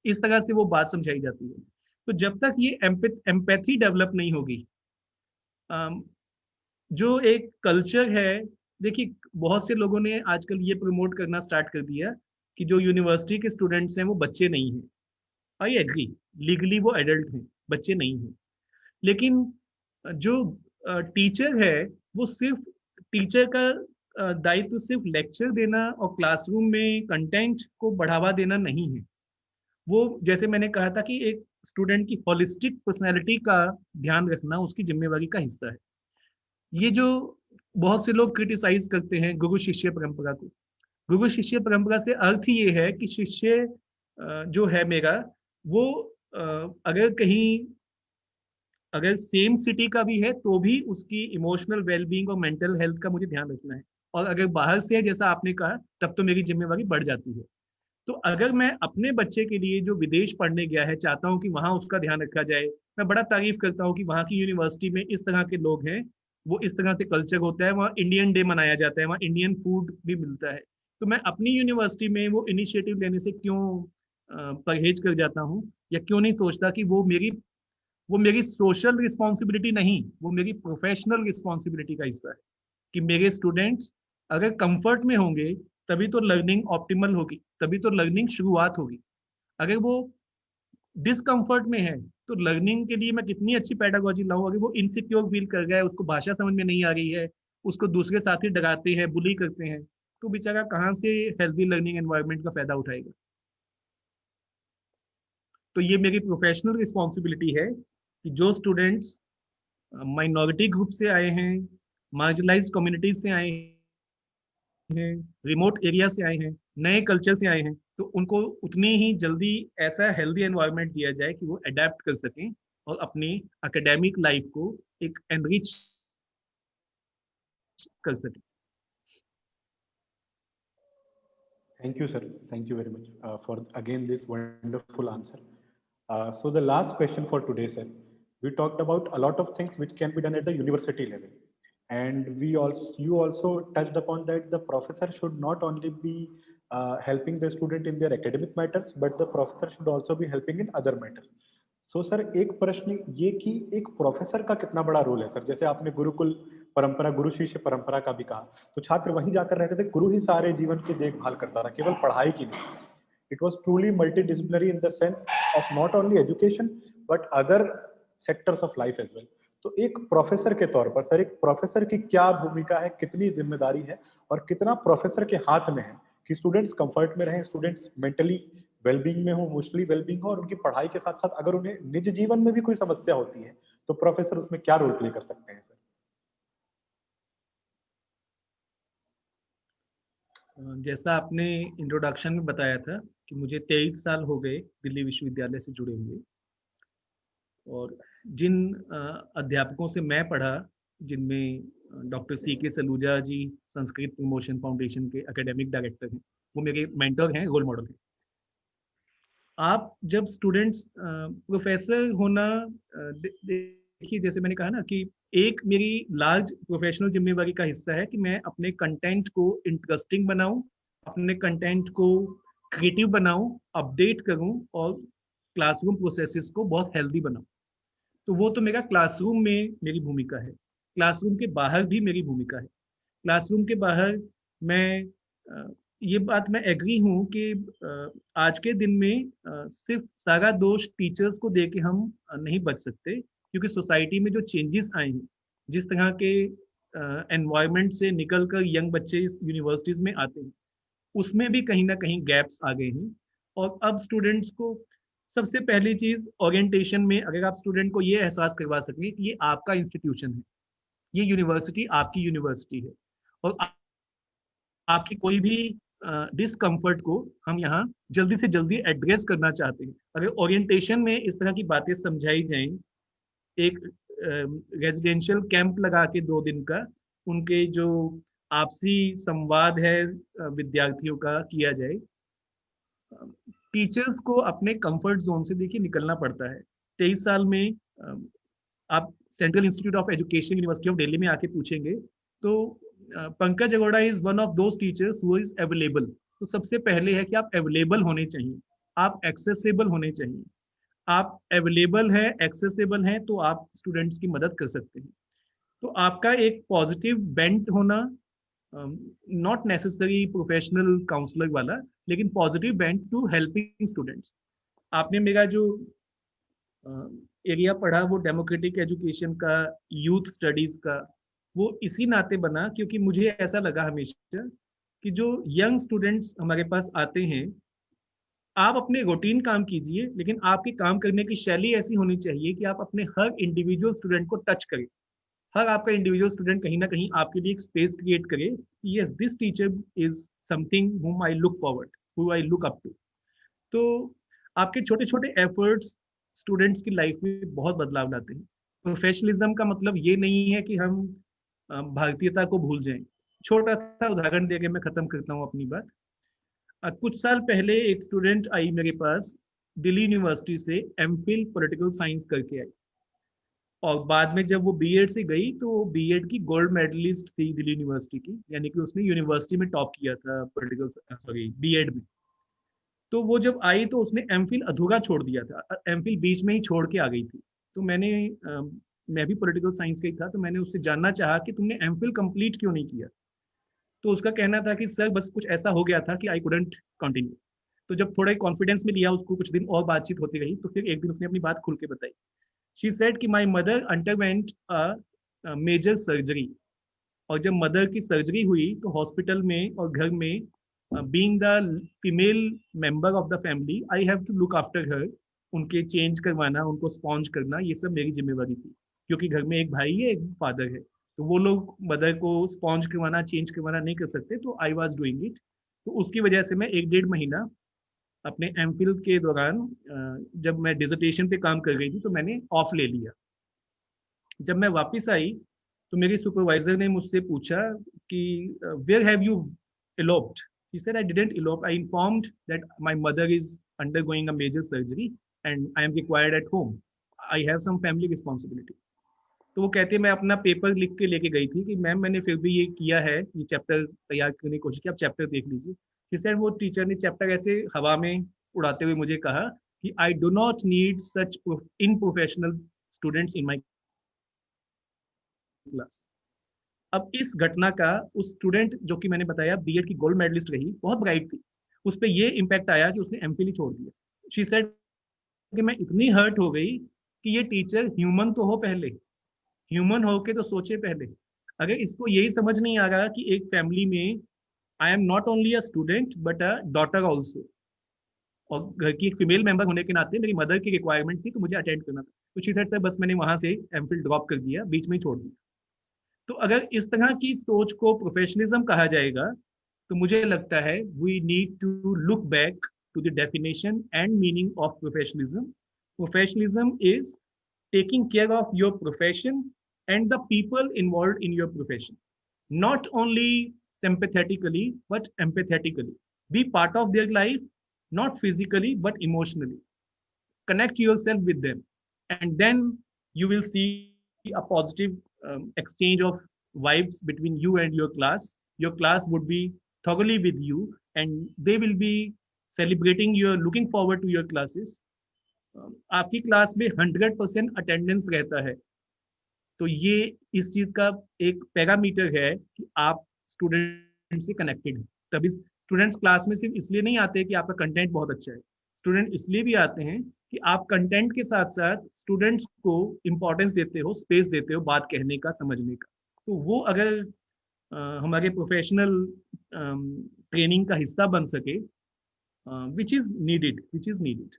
इस तरह से वो बात समझाई जाती है। तो जब तक ये एम्पैथी डेवलप नहीं होगी, जो एक कल्चर है, देखिए बहुत से लोगों ने आजकल ये प्रमोट करना स्टार्ट कर दिया कि जो यूनिवर्सिटी के स्टूडेंट्स हैं वो बच्चे नहीं हैं। आई एग्री, लीगली वो एडल्ट हैं, बच्चे नहीं हैं, लेकिन जो टीचर है वो सिर्फ टीचर का दायित्व सिर्फ लेक्चर देना और क्लासरूम में कंटेंट को बढ़ावा देना नहीं है। वो जैसे मैंने कहा था कि एक स्टूडेंट की होलिस्टिक पर्सनैलिटी का ध्यान रखना उसकी जिम्मेवारी का हिस्सा है। ये जो बहुत से लोग क्रिटिसाइज करते हैं गुरु शिष्य परंपरा को, गुरु शिष्य परंपरा से अर्थ ही ये है कि शिष्य जो है मेरा, वो अगर सेम सिटी का भी है तो भी उसकी इमोशनल वेलबींग और मेंटल हेल्थ का मुझे ध्यान रखना है। और अगर बाहर से है, जैसा आपने कहा, तब तो मेरी जिम्मेवारी बढ़ जाती है। तो अगर मैं अपने बच्चे के लिए जो विदेश पढ़ने गया है चाहता हूँ कि वहाँ उसका ध्यान रखा जाए, मैं बड़ा तारीफ करता हूँ कि वहाँ की यूनिवर्सिटी में इस तरह के लोग हैं, वो इस तरह से कल्चर होता है, वहाँ इंडियन डे मनाया जाता है, वहाँ इंडियन फूड भी मिलता है। तो मैं अपनी यूनिवर्सिटी में वो इनिशिएटिव लेने से क्यों परहेज कर जाता हूँ, या क्यों नहीं सोचता कि वो मेरी सोशल रिस्पॉन्सिबिलिटी नहीं, वो मेरी प्रोफेशनल रिस्पॉन्सिबिलिटी का हिस्सा है कि मेरे स्टूडेंट्स अगर कंफर्ट में होंगे तभी तो लर्निंग ऑप्टिमल होगी, तभी तो लर्निंग शुरुआत होगी। अगर वो डिसकंफर्ट में है तो लर्निंग के लिए मैं कितनी अच्छी पेडागोजी लाऊं, अगर वो इनसिक्योर फील कर रहा है, उसको भाषा समझ में नहीं आ रही है, उसको दूसरे साथी डराते हैं, बुली करते हैं, तो बेचारा कहाँ से हेल्दी लर्निंग एनवायरनमेंट का फायदा उठाएगा। तो ये मेरी प्रोफेशनल रिस्पॉन्सिबिलिटी है कि जो स्टूडेंट्स माइनॉरिटी ग्रुप से आए हैं, मार्जिनलाइज्ड कम्युनिटीज से आए हैं, रिमोट एरिया से आए हैं, नए कल्चर से आए हैं, तो उनको उतनी ही जल्दी ऐसा हेल्दी एनवायरनमेंट दिया जाए कि वो अडेप्ट कर सकें और अपनी एकेडमिक लाइफ को एक एनरिच कर सकें। Thank you, sir. Thank you very much for again this wonderful answer. So the last question for today, sir. We talked about a lot of things which can be done at the university level, and you also touched upon that the professor should not only be helping the student in their academic matters, but the professor should also be helping in other matters. So sir एक प्रश्न ये कि एक professor का कितना बड़ा role है sir, जैसे आपने गुरुकुल परंपरा, गुरु शिष्य परंपरा का भी कहा, तो छात्र वहीं जाकर रहते थे, गुरु ही सारे जीवन की देखभाल करता था, केवल पढ़ाई की नहीं। It was truly multidisciplinary in the sense of not only education but other sectors of life as well. तो एक प्रोफेसर के तौर पर सर, एक प्रोफेसर की क्या भूमिका है, कितनी जिम्मेदारी है, और कितना प्रोफेसर के हाथ में है कि स्टूडेंट्स कंफर्ट में रहें, स्टूडेंट्स मेंटली वेलबींग में हो, इमोशनली वेलबींग हो, और उनकी पढ़ाई के साथ साथ अगर उन्हें निज जीवन में भी कोई समस्या होती है तो प्रोफेसर उसमें क्या रोल प्ले कर सकते हैं सर? जैसा आपने इंट्रोडक्शन में बताया था कि मुझे 23 साल हो गए दिल्ली विश्वविद्यालय से जुड़े हुए, और जिन अध्यापकों से मैं पढ़ा, जिनमें डॉक्टर CK सलूजा जी संस्कृत प्रमोशन फाउंडेशन के एकेडमिक डायरेक्टर हैं, वो मेरे मेंटर हैं, रोल मॉडल हैं। आप जब स्टूडेंट्स प्रोफेसर होना, देखिए जैसे मैंने कहा ना कि एक मेरी लार्ज प्रोफेशनल जिम्मेवारी का हिस्सा है कि मैं अपने कंटेंट को इंटरेस्टिंग बनाऊं, अपने कंटेंट को क्रिएटिव बनाऊं, अपडेट करूं, और क्लासरूम प्रोसेसेस को बहुत हेल्दी बनाऊं। तो वो तो मेरा क्लासरूम में मेरी भूमिका है। क्लासरूम के बाहर भी मेरी भूमिका है। क्लासरूम के बाहर मैं ये बात मैं एग्री हूँ कि आज के दिन में सिर्फ सारा दोष टीचर्स को दे के हम नहीं बच सकते, क्योंकि सोसाइटी में जो चेंजेस आए हैं, जिस तरह के एनवायरनमेंट से निकलकर यंग बच्चे इस यूनिवर्सिटीज़ में आते हैं, उसमें भी कहीं ना कहीं गैप्स आ गए हैं। और अब स्टूडेंट्स को सबसे पहली चीज़ ओरिएंटेशन में, अगर आप स्टूडेंट को ये एहसास करवा सकें कि ये आपका इंस्टीट्यूशन है, ये यूनिवर्सिटी आपकी यूनिवर्सिटी है, और आपकी कोई भी डिसकंफर्ट को हम यहाँ जल्दी से जल्दी एड्रेस करना चाहते हैं। अगर ओरिएंटेशन में इस तरह की बातें समझाई जाएं, एक रेजिडेंशियल कैंप लगा के 2 दिन का उनके जो आपसी संवाद है विद्यार्थियों का किया जाए। टीचर्स को अपने कंफर्ट जोन से देखिए निकलना पड़ता है। 23 साल में आप central institute of education university of Delhi में आके पूछेंगे तो Pankaj Aguada is one of those teachers who is available. तो सबसे पहले है कि आप अवेलेबल होने चाहिए, आप एक्सेसिबल होने चाहिए। आप अवेलेबल है, एक्सेसिबल हैं, तो आप स्टूडेंट्स की मदद कर सकते हैं। तो आपका एक पॉजिटिव बेंट होना, नॉट नेसेसरी प्रोफेशनल काउंसलर वाला, लेकिन positive bent to helping students. आपने मेरा जो एरिया पढ़ा वो डेमोक्रेटिक एजुकेशन का, यूथ स्टडीज का, वो इसी नाते बना क्योंकि मुझे ऐसा लगा हमेशा कि जो यंग स्टूडेंट्स हमारे पास आते हैं, आप अपने रूटीन काम कीजिए, लेकिन आपके काम करने की शैली ऐसी होनी चाहिए कि आप अपने हर इंडिविजुअल स्टूडेंट को टच करें। हर आपका इंडिविजुअल स्टूडेंट कहीं ना कहीं आपके लिए एक स्पेस क्रिएट करे, yes this teacher is something whom I look forward, who I look up to. तो आपके छोटे छोटे एफर्ट्स स्टूडेंट्स की लाइफ में बहुत बदलाव लाते हैं। प्रोफेशनलिज्म का मतलब ये नहीं है कि हम भारतीयता को भूल जाएं। छोटा सा उदाहरण देके मैं खत्म करता हूँ अपनी बात। कुछ साल पहले एक स्टूडेंट आई मेरे पास, दिल्ली यूनिवर्सिटी से एमफिल पॉलिटिकल साइंस करके आई, और बाद में जब वो बीएड से गई तो वो बीएड की गोल्ड मेडलिस्ट थी दिल्ली यूनिवर्सिटी की, यानी कि उसने यूनिवर्सिटी में टॉप किया था बीएड में। तो वो जब आई तो उसने एमफिल अधूरा छोड़ दिया था, एमफिल बीच में ही छोड़ के आ गई थी। तो मैं भी पॉलिटिकल साइंस का ही था, तो मैंने उससे जानना चाहा कि तुमने एमफिल कंप्लीट क्यों नहीं किया। तो उसका कहना था कि सर बस कुछ ऐसा हो गया था कि आई कुडंट कंटिन्यू। तो जब थोड़ा कॉन्फिडेंस में लिया उसको, कुछ दिन और बातचीत होती रही, तो फिर एक दिन उसने अपनी बात खुल के बताई। शी सेड कि my mother underwent a major surgery, और जब मदर की सर्जरी हुई तो हॉस्पिटल में और घर में, being the female member of the family, I have to look after her. उनके चेंज करवाना, उनको स्पॉन्ज करना, ये सब मेरी जिम्मेवारी थी, क्योंकि घर में एक भाई है, एक फादर है, तो वो लोग मदर को स्पॉन्ज करवाना, चेंज करवाना नहीं कर सकते, तो आई वॉज डूइंग इट। तो उसकी वजह से मैं 1-1.5 महीना अपने एमफिल के दौरान, जब मैं डिसर्टेशन पे काम कर रही थी, तो मैंने ऑफ ले लिया। जब मैं वापस आई तो मेरी सुपरवाइजर ने मुझसे पूछा कि where have you eloped? He said, I didn't elope. I informed that my mother is undergoing a major surgery and I am required at home. I have some family responsibility. तो वो कहते मैं अपना paper लिख के लेके गई थी कि मैम मैंने फिर भी ये किया है, ये चैप्टर तैयार करने की कोशिश की, आप चैप्टर देख लीजिए। He said, वो टीचर ने चैप्टर ऐसे हवा में उड़ाते हुए मुझे कहा कि I do not need such unprofessional students in my class. अब इस घटना का उस स्टूडेंट जो कि मैंने बताया बीएड की गोल्ड मेडलिस्ट रही, बहुत ब्राइट थी, उस पर ये इम्पैक्ट आया कि उसने एमफिल ही छोड़ दिया। शी सेड कि मैं इतनी हर्ट हो गई कि ये टीचर ह्यूमन तो हो पहले, ह्यूमन हो के तो सोचे पहले। अगर इसको यही समझ नहीं आ रहा कि एक फैमिली में I am not only a student but a daughter also, और घर की एक फीमेल मेंबर होने के नाते मेरी मदर की रिक्वायरमेंट थी, तो मुझे अटेंड करना था। तो शी सेड सर बस मैंने वहां से एमफिल ड्रॉप कर दिया, बीच में ही छोड़ दिया। तो अगर इस तरह की सोच को प्रोफेशनलिज्म कहा जाएगा, तो मुझे लगता है we need to look back to the definition and meaning of professionalism. Professionalism is taking care of your profession and the people involved in your profession, not only sympathetically but empathetically. Be part of their life, not physically but emotionally. Connect yourself with them, and then you will see a positive exchange of vibes between you and your class. Your class would be thoroughly with you, and they will be celebrating your, looking forward to your classes. आपकी class में 100% attendance रहता है, तो ये इस चीज का एक पैरामीटर है कि आप स्टूडेंट से कनेक्टेड हैं। तभी स्टूडेंट्स क्लास में सिर्फ इसलिए नहीं आते कि आपका कंटेंट बहुत अच्छा है, स्टूडेंट इसलिए भी आते हैं कि आप कंटेंट के साथ साथ स्टूडेंट्स को इम्पोर्टेंस देते हो, स्पेस देते हो बात कहने का, समझने का। तो वो अगर हमारे प्रोफेशनल ट्रेनिंग का हिस्सा बन सके, which is needed.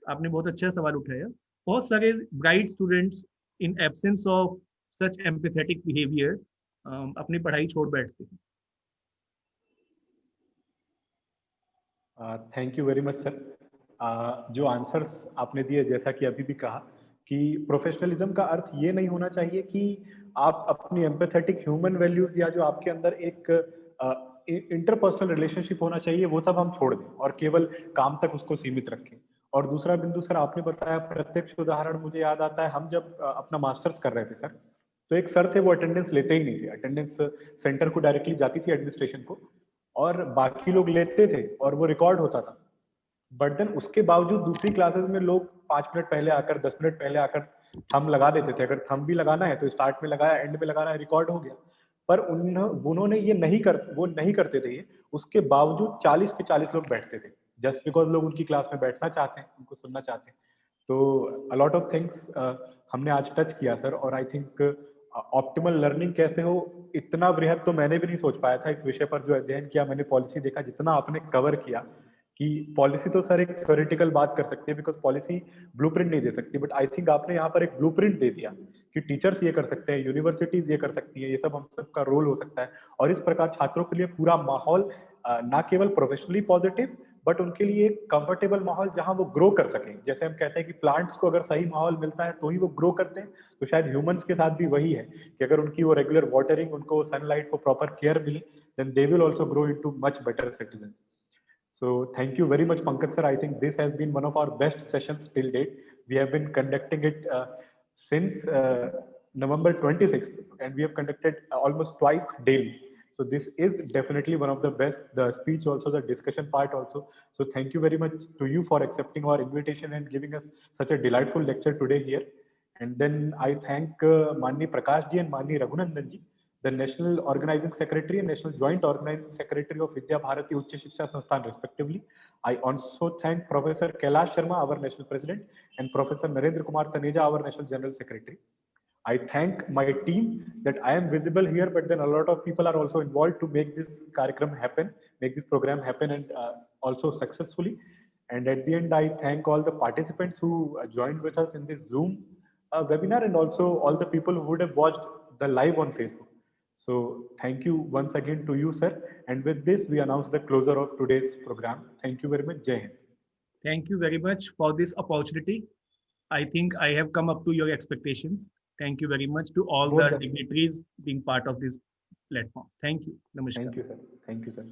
आपने बहुत अच्छा सवाल उठाया। बहुत सारे bright students in absence of such empathetic behaviour अपनी पढ़ाई छोड़ बैठते हैं। Thank you very much sir. जो आंसर्स आपने दिए, जैसा कि अभी भी कहा कि प्रोफेशनलिज्म का अर्थ ये नहीं होना चाहिए कि आप अपनी एम्पैथेटिक ह्यूमन वैल्यूज या जो आपके अंदर एक इंटरपर्सनल रिलेशनशिप होना चाहिए वो सब हम छोड़ दें और केवल काम तक उसको सीमित रखें। और दूसरा बिंदु सर आपने बताया, प्रत्यक्ष उदाहरण मुझे याद आता है, हम जब अपना मास्टर्स कर रहे थे सर, तो एक सर थे वो अटेंडेंस लेते ही नहीं थे। अटेंडेंस सेंटर को डायरेक्टली जाती थी एडमिनिस्ट्रेशन को, और बाकी लोग लेते थे और वो रिकॉर्ड होता था। बट देन उसके बावजूद दूसरी क्लासेस में लोग 5 मिनट पहले आकर, 10 मिनट पहले आकर थंब लगा देते थे। अगर थंब भी लगाना है तो स्टार्ट में लगाया, एंड में लगाना है, रिकॉर्ड हो गया। पर उन्होंने ये वो नहीं करते थे ये। उसके बावजूद 40 के 40 लोग बैठते थे, जस्ट बिकॉज लोग उनकी क्लास में बैठना चाहते हैं, उनको सुनना चाहते हैं। तो अ लॉट ऑफ थिंग्स हमने आज टच किया सर, और आई थिंक ऑप्टिमल लर्निंग कैसे हो, इतना वृहद तो मैंने भी नहीं सोच पाया था इस विषय पर जो अध्ययन किया मैंने, पॉलिसी देखा, जितना आपने कवर किया कि पॉलिसी तो सर एक थ्योरेटिकल बात कर सकती है बिकॉज पॉलिसी ब्लूप्रिंट नहीं दे सकती, बट आई थिंक आपने यहाँ पर एक ब्लूप्रिंट दे दिया कि टीचर्स ये कर सकते हैं, यूनिवर्सिटीज ये कर सकती है, ये सब हम सबका रोल हो सकता है। और इस प्रकार छात्रों के लिए पूरा माहौल ना केवल प्रोफेशनली पॉजिटिव बट उनके लिए एक कंफर्टेबल माहौल जहां वो ग्रो कर सकें। जैसे हम कहते हैं कि प्लांट्स को अगर सही माहौल मिलता है तो ही वो ग्रो करते हैं, तो शायद ह्यूमंस के साथ भी वही है कि अगर उनकी वो रेगुलर वाटरिंग, उनको सनलाइट को प्रॉपर केयर मिले, then they will also grow into much better citizen. So thank you very much, Pankaj sir. I think this has been one of our best sessions till date. We have been conducting it since November 26th, and we have conducted almost twice daily. So this is definitely one of the best, the speech also, the discussion part also. So thank you very much to you for accepting our invitation and giving us such a delightful lecture today here. And then I thank Manni Prakash ji and Manni Raghunandan ji, the National Organizing Secretary and National Joint Organizing Secretary of Vidya Bharati Uच्च Shiksha Sansthan respectively. I also thank Professor Kailash Sharma, our National President, and Professor Narendra Kumar Taneja, our National General Secretary. I thank my team that I am visible here, but then a lot of people are also involved to make this कार्यक्रम happen, make this program happen, and also successfully. And at the end, I thank all the participants who joined with us in this Zoom webinar, and also all the people who would have watched the live on Facebook. So thank you once again to you, sir. And with this, we announce the closure of today's program. Thank you very much. Jai Hind. Thank you very much for this opportunity. I think I have come up to your expectations. Thank you very much to all the dignitaries being part of this platform. Thank you. Namaskar. Thank you, sir. Thank you, sir.